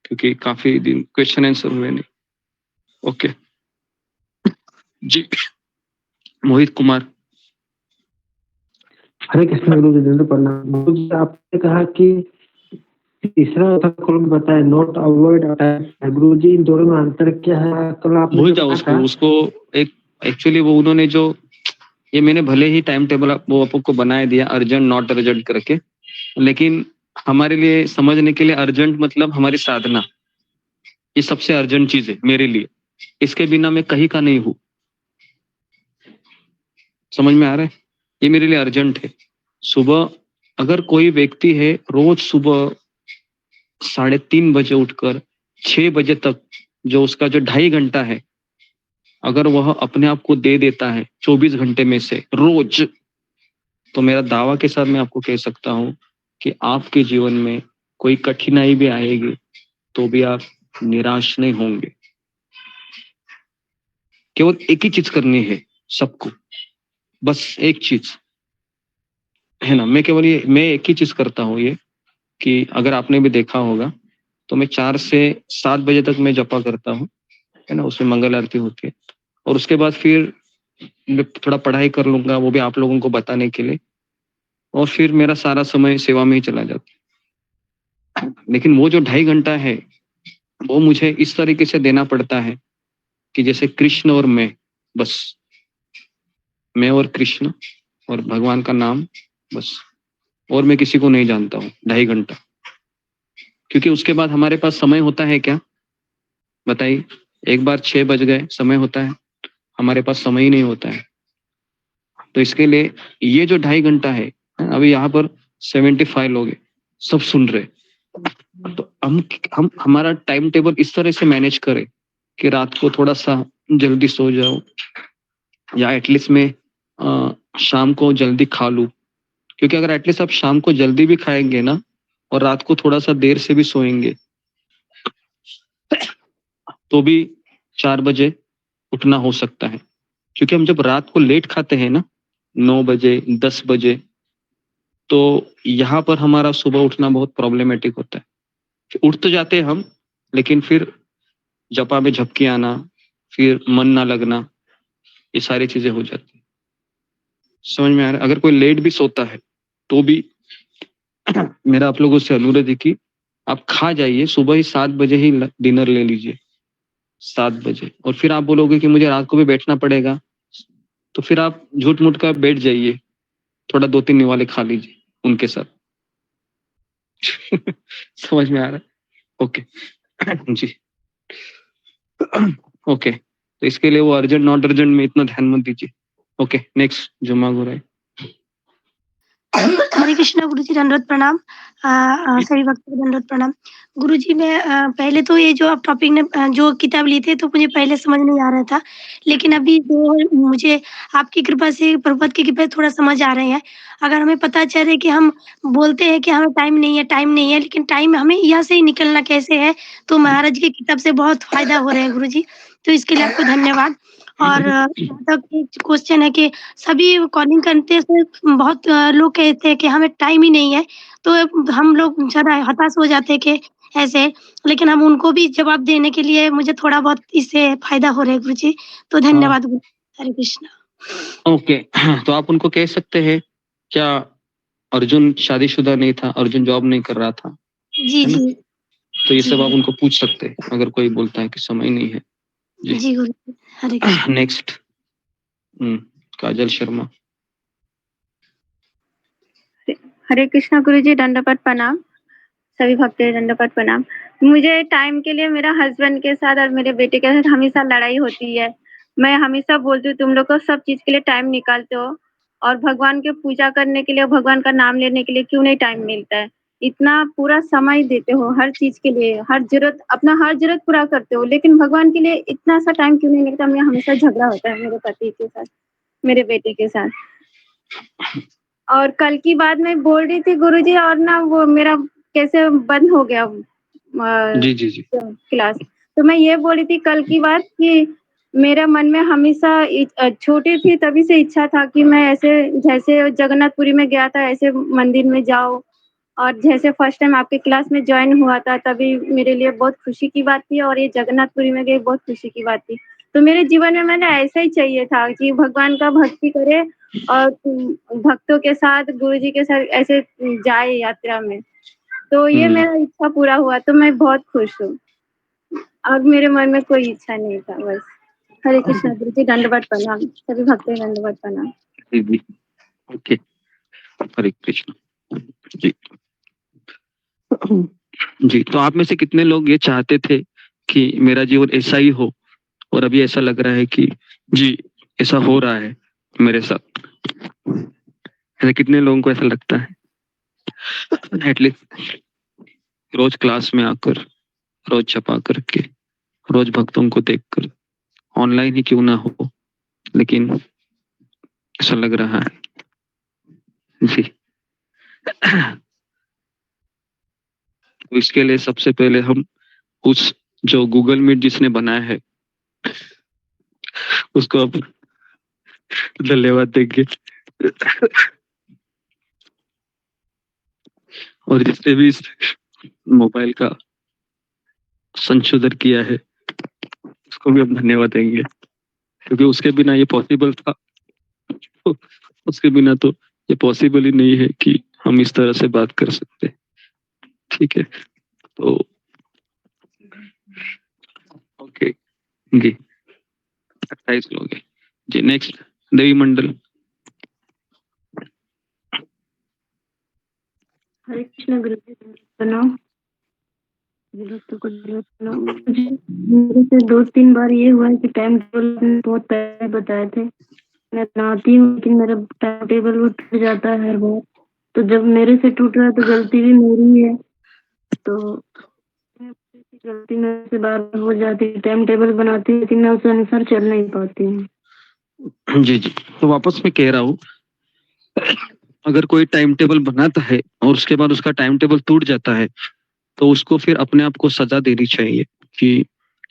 क्योंकि काफी दिन क्वेश्चन आंसर हुए नहीं। ओके जी, मोहित कुमार। हरे कृष्ण गुरु जी, दंड प्रणाम। गुरु जी, आपने कहा कि तीसरा कॉलम बताया नॉट अवॉइड अटैक। गुरु जी, इन दोनों में अंतर क्या है? कल आपने भूल जाओ उसको एक एक्चुअली वो उन्होंने जो ये मैंने भले ही टाइम टेबल वो आपको बनाए दिया अर्जेंट नॉट अर्जेंट करके, लेकिन हमारे लिए समझने के लिए अर्जेंट मतलब हमारी साधना, ये सबसे अर्जेंट चीज है मेरे लिए। इसके बिना मैं कहीं का नहीं हूं। समझ में आ रहा है? ये मेरे लिए अर्जेंट है। सुबह अगर कोई व्यक्ति है रोज सुबह 3:30 बजे उठकर 6 बजे तक जो उसका जो 2.5 घंटा है, अगर वह अपने आप को दे देता है 24 घंटे में से रोज, तो मेरा दावा के साथ मैं आपको कह सकता हूं कि आपके जीवन में कोई कठिनाई भी आएगी तो भी आप निराश नहीं होंगे। केवल एक ही चीज करनी है सबको, बस एक चीज है ना। मैं एक ही चीज करता हूँ, ये कि अगर आपने भी देखा होगा तो मैं 4 से 7 बजे तक मैं जपा करता हूँ, है ना। उसमें मंगल आरती होती है और उसके बाद फिर मैं थोड़ा पढ़ाई कर लूंगा, वो भी आप लोगों को बताने के लिए, और फिर मेरा सारा समय सेवा में ही चला जाता है। लेकिन वो जो 2.5 घंटा है वो मुझे इस तरीके से देना पड़ता है कि जैसे कृष्ण और मैं, बस मैं और कृष्ण और भगवान का नाम, बस, और मैं किसी को नहीं जानता हूँ 2.5 घंटा। क्योंकि उसके बाद हमारे पास समय होता है क्या बताइए? एक बार 6 बज गए समय होता है, हमारे पास समय ही नहीं होता है। तो इसके लिए ये जो 2.5 घंटा है, अभी यहाँ पर 75 लोग हैं, सब सुन रहे, तो हम हमारा टाइम टेबल इस तरह से मैनेज करें कि रात को थोड़ा सा जल्दी सो जाओ, या एटलीस्ट मैं शाम को जल्दी खा लूं। क्योंकि अगर एटलीस्ट आप शाम को जल्दी भी खाएंगे ना और रात को थोड़ा सा देर से भी सोएंगे तो भी 4 बजे उठना हो सकता है। क्योंकि हम जब रात को लेट खाते हैं ना, 9 बजे 10 बजे, तो यहाँ पर हमारा सुबह उठना बहुत प्रॉब्लमेटिक होता है। उठ तो जाते हैं हम, लेकिन फिर जपा में झपकी आना, फिर मन ना लगना, ये सारी चीजें हो जाती है। समझ में आ रहा है? अगर कोई लेट भी सोता है तो भी मेरा आप लोगों से अनुरोध है कि आप खा जाइए, सुबह ही 7 बजे ही डिनर ले लीजिए, 7 बजे। और फिर आप बोलोगे कि मुझे रात को भी बैठना पड़ेगा, तो फिर आप झूठ मूठ का बैठ जाइए, थोड़ा 2-3 निवाले खा लीजिए उनके साथ। समझ में आ रहा है? ओके जी। ओके, तो इसके लिए वो अर्जेंट नॉट अर्जेंट में इतना ध्यान मत दीजिए। ओके, नेक्स्ट जुम्मा गुराई। हरे कृष्णा गुरु जी, दंडवत प्रणाम। सभी भक्तों को दंडवत प्रणाम। गुरु जी, मैं पहले तो ये जो आप टॉपिक ने जो किताब ली थी तो मुझे पहले समझ नहीं आ रहा था, लेकिन अभी जो मुझे आपकी कृपा से, प्रभुपाद की कृपा से थोड़ा समझ आ रहे हैं। अगर हमें पता चले कि हम बोलते हैं कि हमें टाइम नहीं है, लेकिन टाइम हमें यहाँ से ही निकलना कैसे है, तो महाराज की किताब से बहुत फ़ायदा हो रहा है गुरु जी, तो इसके लिए आपको धन्यवाद। और जहाँ तक एक क्वेश्चन है कि सभी कॉलिंग करते से बहुत लोग कहते हैं कि हमें टाइम ही नहीं है, तो हम लोग ज़्यादा हताश हो जाते हैं कि ऐसे, लेकिन हम उनको भी जवाब देने के लिए मुझे थोड़ा बहुत इससे फ़ायदा हो रहा है गुरुजी, तो धन्यवाद गुरु। हरे कृष्णा। ओके, तो आप उनको कह सकते हैं, क्या अर्जुन शादीशुदा नहीं था, अर्जुन जॉब नहीं कर रहा था, जी, है ना? जी। तो ये जी, सब आप उनको पूछ सकते हैं अगर कोई बोलता है कि समय नहीं है। जी गुरु, हरे कृष्णा। नेक्स्ट काजल शर्मा। हरे कृष्णा गुरु जी, दंडवत प्रणाम। सभी भक्तों दंडवत प्रणाम। मुझे टाइम के लिए मेरा हस्बैंड के साथ और मेरे बेटे के साथ हमेशा लड़ाई होती है। मैं हमेशा बोलती हूँ तुम लोग को सब चीज के लिए टाइम निकालते हो और भगवान की पूजा करने के लिए, भगवान का नाम लेने के लिए क्यों नहीं टाइम मिलता है। इतना पूरा समय देते हो हर चीज़ के लिए, हर ज़रूरत पूरा करते हो, लेकिन भगवान के लिए इतना सा टाइम क्यों नहीं मिलता? मेरा हमेशा झगड़ा होता है मेरे पति के साथ, मेरे बेटे के साथ। और कल की बात मैं बोल रही थी गुरुजी, और ना वो मेरा कैसे बंद हो गया जी, जी, जी। क्लास। तो मैं ये बोल रही थी कल की बात कि मेरा मन में हमेशा छोटी थी तभी से इच्छा था कि मैं ऐसे जैसे जगन्नाथपुरी में गया था ऐसे मंदिर में जाऊँ, और जैसे फर्स्ट टाइम आपके क्लास में जॉइन हुआ था तभी मेरे लिए बहुत खुशी की बात थी, और ये जगन्नाथपुरी में गई बहुत खुशी की बात थी। तो मेरे जीवन में मैंने ऐसा ही चाहिए था कि भगवान का भक्ति करे और भक्तों के साथ, गुरुजी के साथ ऐसे जाए यात्रा में। तो ये मेरा इच्छा पूरा हुआ, तो मैं बहुत खुश हूँ। अब मेरे मन में कोई इच्छा नहीं था बस। हरे कृष्णा गुरुजी, दंडवत प्रणाम। सभी भक्तों को दंडवत प्रणाम। जी, जी। ओके। हरे कृष्ण। जी। जी, तो आप में से कितने लोग ये चाहते थे कि मेरा जीवन ऐसा ही हो, और अभी ऐसा लग रहा है कि जी, ऐसा हो रहा है मेरे साथ? ऐसे कितने लोगों को ऐसा लगता है? एटलीस्ट रोज क्लास में आकर, रोज छपा करके, रोज भक्तों को देखकर, ऑनलाइन ही क्यों ना हो, लेकिन ऐसा लग रहा है। जी। तो इसके लिए सबसे पहले हम उस जो गूगल मीट जिसने बनाया है उसको अब धन्यवाद देंगे, और जिसने भी इस मोबाइल का संशोधन किया है उसको भी हम धन्यवाद देंगे, क्योंकि उसके बिना ये पॉसिबल था। उसके बिना तो ये पॉसिबल ही नहीं है कि हम इस तरह से बात कर सकते। ठीक है, तो ओके जी, 28 लोग हैं जी। नेक्स्ट देवी मंडल। हरे कृष्ण गुरुजी, प्रणाम। भक्तों को प्रणाम। मेरे से 2-3 बार ये हुआ है कि टाइम टेबल बहुत पहले बताए थे, मैं बनाती हूँ लेकिन मेरा टाइम टेबल वो टूट जाता है हर बार। तो जब मेरे से टूट रहा है तो गलती भी मेरी है, तो गलती मेरे से बार बार हो जाती है। टाइम टेबल बनाती हूँ लेकिन मैं उस अनुसार चल नहीं पाती हूँ। जी जी, तो वापस मैं कह रहा हूँ, अगर कोई टाइम टेबल बनाता है और उसके बाद उसका टाइम टेबल टूट जाता है तो उसको फिर अपने आप को सजा देनी चाहिए कि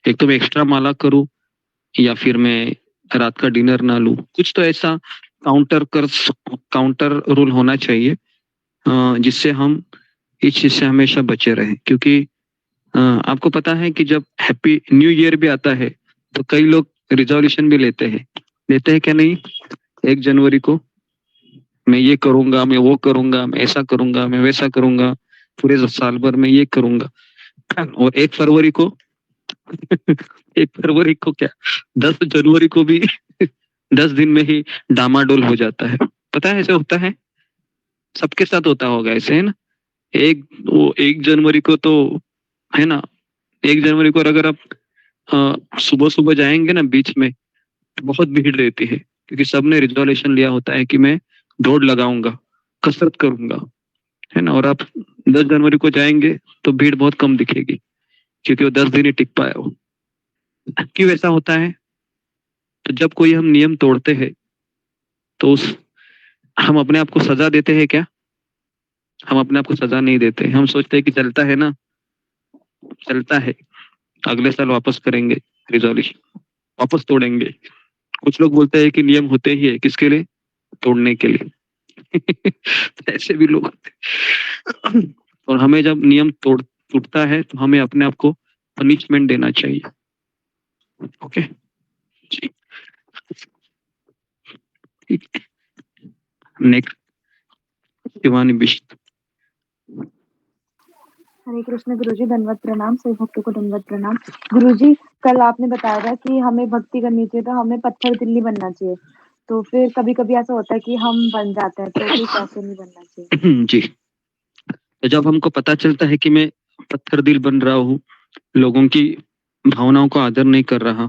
एक तो मैं एक्स्ट्रा माला करूं, या फिर मैं रात का डिनर ना लूं। कुछ तो ऐसा काउंटर रूल होना चाहिए जिससे हम इस चीज से हमेशा बचे रहें। क्योंकि आपको पता है कि जब हैप्पी न्यू ईयर भी आता है तो कई लोग रिजोल्यूशन भी लेते हैं क्या नहीं? 1 जनवरी को मैं ये करूंगा, मैं वो करूंगा, मैं ऐसा करूंगा, मैं वैसा करूंगा, पूरे साल भर में ये करूंगा। और 1 फरवरी को 1 फरवरी को क्या 10 जनवरी को भी 10 दिन में ही डामाडोल हो जाता है। पता है ऐसे होता है, सबके साथ होता होगा ऐसे, है ना? 1 जनवरी को तो है ना, 1 जनवरी को अगर आप सुबह सुबह जाएंगे ना बीच में, बहुत भीड़ रहती है, क्योंकि सबने रिजोल्यूशन लिया होता है कि मैं दौड़ लगाऊंगा, कसरत करूंगा, है ना। और आप 10 जनवरी को जाएंगे तो भीड़ बहुत कम दिखेगी, क्योंकि वो 10 दिन ही टिक पाया हो। क्यों ऐसा होता है? तो जब कोई हम नियम तोड़ते हैं तो हम अपने आप को सजा देते हैं क्या? हम अपने आप को सजा नहीं देते। हम सोचते हैं कि चलता है ना, चलता है, अगले साल वापस करेंगे रिजोल्यूशन, वापस तोड़ेंगे। कुछ लोग बोलते हैं कि नियम होते ही है किसके लिए? तोड़ने के लिए। ऐसे भी लोग होते हैं। और हमें जब नियम टूटता है तो हमें अपने आप को पनिशमेंट देना चाहिए। ओके जी, नेक्स्ट शिवानी बिष्ट। हरे कृष्ण गुरुजी, दंडवत प्रणाम। सभी भक्तों को दंडवत प्रणाम। गुरुजी, कल आपने बताया था कि हमें भक्ति करनी चाहिए तो हमें पत्थर दिल नहीं बनना चाहिए, तो फिर कभी कभी ऐसा होता है कि हम बन जाते हैं, तो फिर कैसे नहीं बनना चाहिए? जी, तो जब हमको पता चलता है कि मैं पत्थर दिल बन रहा हूँ, लोगों की भावनाओं को आदर नहीं कर रहा,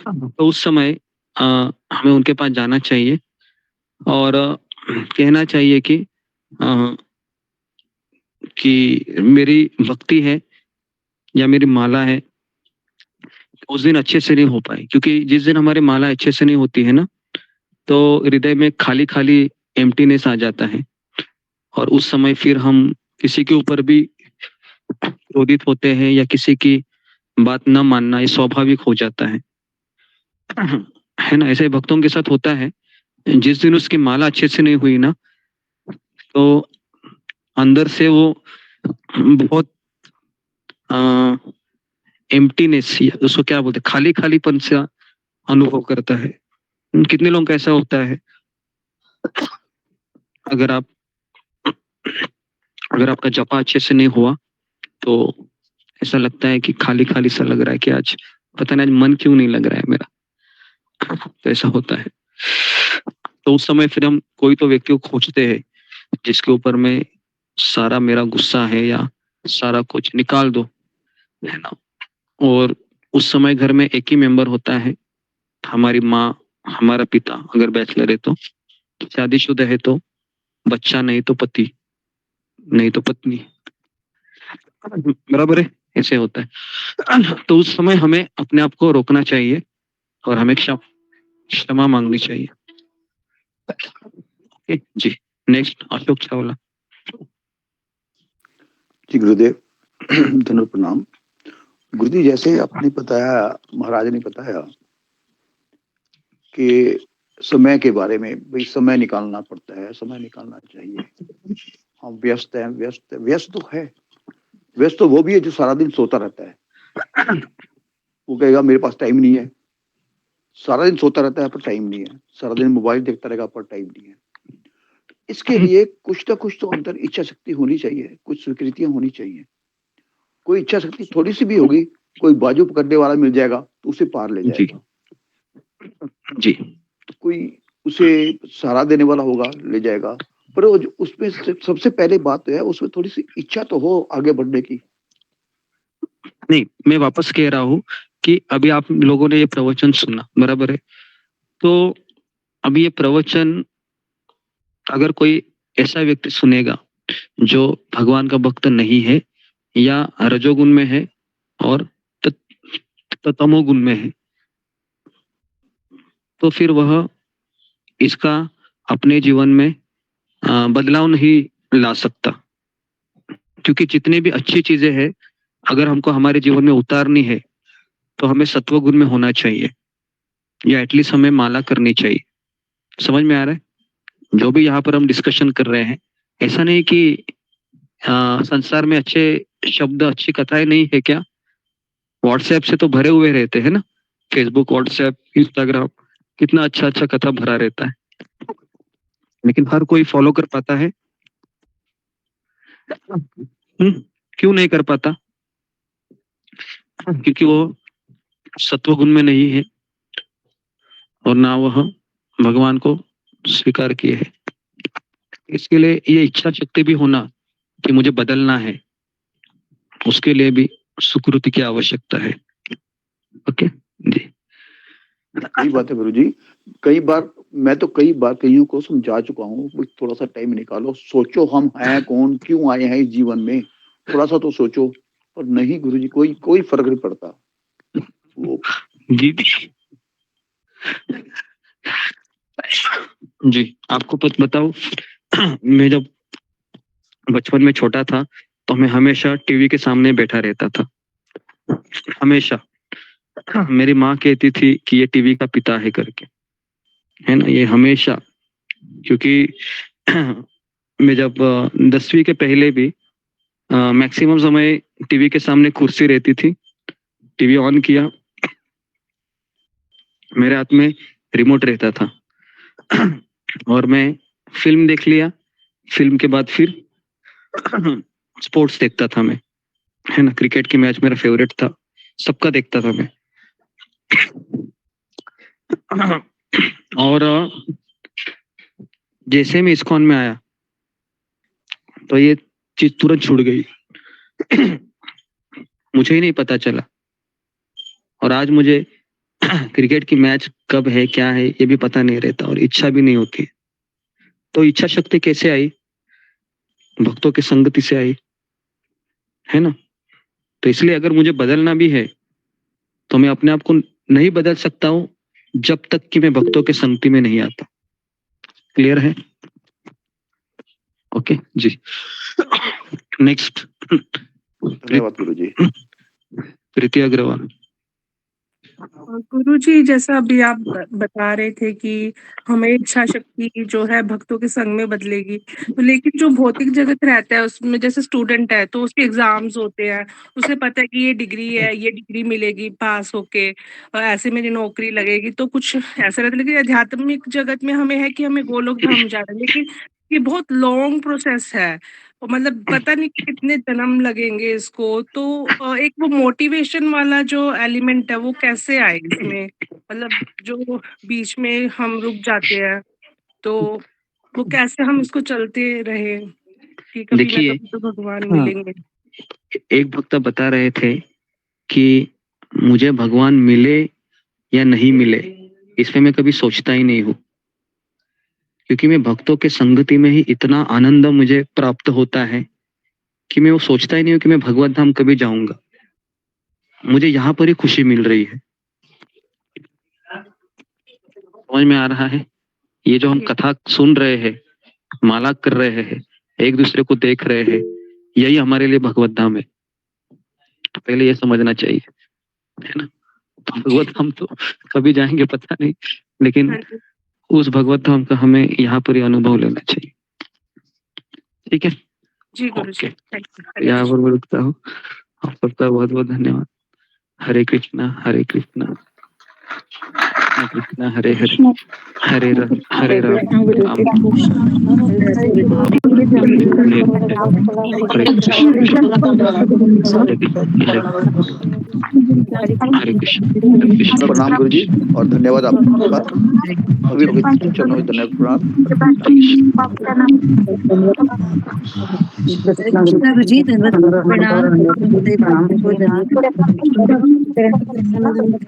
तो उस समय हमें उनके पास जाना चाहिए और कहना चाहिए कि कि मेरी भक्ति है या मेरी माला है उस दिन अच्छे से नहीं हो पाए, क्योंकि जिस दिन हमारी माला अच्छे से नहीं होती है ना, तो हृदय में खाली खाली एम्प्टीनेस आ जाता है और उस समय फिर हम किसी के ऊपर भी क्रोधित होते हैं या किसी की बात न मानना ये स्वाभाविक हो जाता है ना। ऐसे भक्तों के साथ होता है, जिस दिन उसकी माला अच्छे से नहीं हुई ना, तो अंदर से वो बहुत एम्प्टीनेस, उसको क्या बोलते, खाली खालीपन से अनुभव करता है। कितने लोगों का ऐसा होता है, अगर आपका जपा अच्छे से नहीं हुआ तो ऐसा लगता है कि खाली खाली सा लग रहा है कि आज पता नहीं आज मन क्यों नहीं लग रहा है मेरा, तो ऐसा होता है। तो उस समय फिर हम कोई तो व्यक्ति को खोजते हैं जिसके ऊपर में सारा मेरा गुस्सा है या सारा कुछ निकाल दो, है ना। और उस समय घर में एक ही मेंबर होता है, हमारी माँ, हमारा पिता, अगर बैचलर है तो, शादीशुदा है तो बच्चा, नहीं तो पति, नहीं तो पत्नी, बराबर है, ऐसे होता है। तो उस समय हमें अपने आप को रोकना चाहिए और हमें क्षमा मांगनी चाहिए। जी, नेक्स्ट अशोक चावला। जी गुरुदेव, धन्यवाद, प्रणाम। गुरुजी, जैसे आपने बताया, महाराज ने बताया कि समय के बारे में, भाई समय निकालना पड़ता है, समय निकालना चाहिए। हम व्यस्त हैं, व्यस्त तो है, व्यस्त तो वो भी है जो सारा दिन सोता रहता है। वो कहेगा मेरे पास टाइम नहीं है, सारा दिन सोता रहता है पर टाइम नहीं है, सारा दिन मोबाइल देखता रहेगा पर टाइम नहीं है। इसके लिए कुछ ना कुछ तो अंदर इच्छा शक्ति होनी चाहिए, कुछ स्वीकृतियां होनी चाहिए। कोई इच्छा शक्ति थोड़ी सी भी होगी, कोई बाजू पकड़ने वाला मिल जाएगा तो उसे पार ले जाएगा। जी, कोई उसे सहारा देने वाला होगा, ले जाएगा। पर उसमें सबसे पहले बात तो है, उसमें थोड़ी सी इच्छा तो हो आगे बढ़ने की। नहीं, मैं वापस कह रहा हूँ कि अभी आप लोगों ने ये प्रवचन सुना, बराबर है, तो अभी ये प्रवचन अगर कोई ऐसा व्यक्ति सुनेगा जो भगवान का भक्त नहीं है या रजोगुण में है और तमोगुण में है, तो फिर वह इसका अपने जीवन में बदलाव नहीं ला सकता। क्योंकि जितनी भी अच्छी चीजें हैं, अगर हमको हमारे जीवन में उतारनी है तो हमें सत्वगुण में होना चाहिए या एटलीस्ट हमें माला करनी चाहिए। समझ में आ रहा है? जो भी यहाँ पर हम डिस्कशन कर रहे हैं, ऐसा नहीं कि संसार में अच्छे शब्द, अच्छी कथाएं नहीं है क्या? व्हाट्सएप से तो भरे हुए रहते हैं ना, फेसबुक, व्हाट्सएप, इंस्टाग्राम, कितना अच्छा अच्छा कथा भरा रहता है, लेकिन हर कोई फॉलो कर पाता है? क्यों नहीं कर पाता? क्योंकि वो सत्वगुण में नहीं है और ना वह भगवान को स्वीकार किए है। इसके लिए ये इच्छा शक्ति भी होना कि मुझे बदलना है, उसके लिए भी सुकृति की आवश्यकता है। ओके जी, सही बात है गुरुजी। कई बार मैं तो कईयों को समझा चुका हूँ, थोड़ा सा टाइम निकालो, सोचो हम हैं कौन, क्यों आए हैं इस जीवन में, थोड़ा सा तो सोचो। पर नहीं गुरुजी, कोई फर्क नहीं पड़ता वो। जी, आपको बताऊं, मैं जब बचपन में छोटा था तो मैं हमेशा टीवी के सामने बैठा रहता था, हमेशा। मेरी माँ कहती थी कि ये टीवी का पिता है करके, है ना, ये हमेशा। क्योंकि मैं जब 10वीं के पहले भी मैक्सिमम समय टीवी के सामने कुर्सी रहती थी, टीवी ऑन किया, मेरे हाथ में रिमोट रहता था और मैं फिल्म देख लिया, फिल्म के बाद फिर स्पोर्ट्स देखता था मैं, है ना। क्रिकेट की मैच मेरा फेवरेट था, सबका देखता था मैं। और जैसे मैं इस्कॉन में आया तो ये चीज तुरंत छूट गई, मुझे ही नहीं पता चला। और आज मुझे क्रिकेट की मैच कब है, क्या है, ये भी पता नहीं रहता और इच्छा भी नहीं होती। तो इच्छा शक्ति कैसे आई? भक्तों की संगति से आई, है ना। तो इसलिए अगर मुझे बदलना भी है तो मैं अपने आप को नहीं बदल सकता हूँ जब तक कि मैं भक्तों के संगति में नहीं आता। क्लियर है? ओके जी। नेक्स्ट। धन्यवाद गुरुजी। प्रीति अग्रवाल। गुरुजी, जैसा अभी आप बता रहे थे कि हमें इच्छा शक्ति जो है भक्तों के संग में बदलेगी, तो लेकिन जो भौतिक जगत रहता है उसमें जैसे स्टूडेंट है तो उसके एग्जाम्स होते हैं, उसे पता है कि ये डिग्री है, ये डिग्री मिलेगी पास होके और ऐसे मेरी नौकरी लगेगी, तो कुछ ऐसा रहता है। लेकिन आध्यात्मिक जगत में हमें है कि हमें गोलोक धाम जाना है, लेकिन ये बहुत लॉन्ग प्रोसेस है और मतलब पता नहीं कितने जन्म लगेंगे इसको। तो एक वो मोटिवेशन वाला जो एलिमेंट है वो कैसे आए इसमें, मतलब जो बीच में हम रुक जाते हैं तो वो कैसे हम इसको चलते रहे कि कभी ना देखिए, कभी तो भगवान हाँ, मिलेंगे। एक भक्त बता रहे थे कि मुझे भगवान मिले या नहीं मिले इसमें मैं कभी सोचता ही नहीं हूँ, क्योंकि मैं भक्तों के संगति में ही इतना आनंद मुझे प्राप्त होता है कि मैं वो सोचता ही नहीं हूँ कि मैं भगवत धाम कभी जाऊंगा। मुझे यहाँ पर ही खुशी मिल रही है। समझ में आ रहा है? ये जो हम कथा सुन रहे हैं, माला कर रहे हैं, एक दूसरे को देख रहे हैं, यही हमारे लिए भगवत धाम है। पहले ये समझना चाहिए, है ना। भगवत धाम तो कभी जाएंगे पता नहीं, लेकिन उस भगवत धाम का हमें यहाँ पर ही अनुभव लेना चाहिए। ठीक है जी गुरुजी, यहाँ पर मैं रुकता हूँ। आप सबका बहुत बहुत धन्यवाद। हरे कृष्णा हरे कृष्णा कृष्णा हरे हरे, हरे राम हरे राम हरे कृष्ण। प्रणाम गुरुजी और धन्यवाद आपका सभी पवित्र चरणों में धन्यवाद प्रणाम। गुरुजी धन्यवाद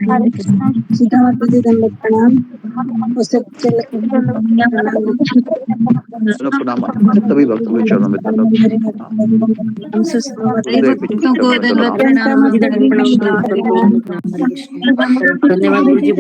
प्रणाम। सीता माता जी धन्यवाद प्रणाम। प्रणाम सभी भक्तों के चरणों में धन्यवाद। भक्तों को धन्यवाद प्रणाम। धन्यवाद गुरुजी।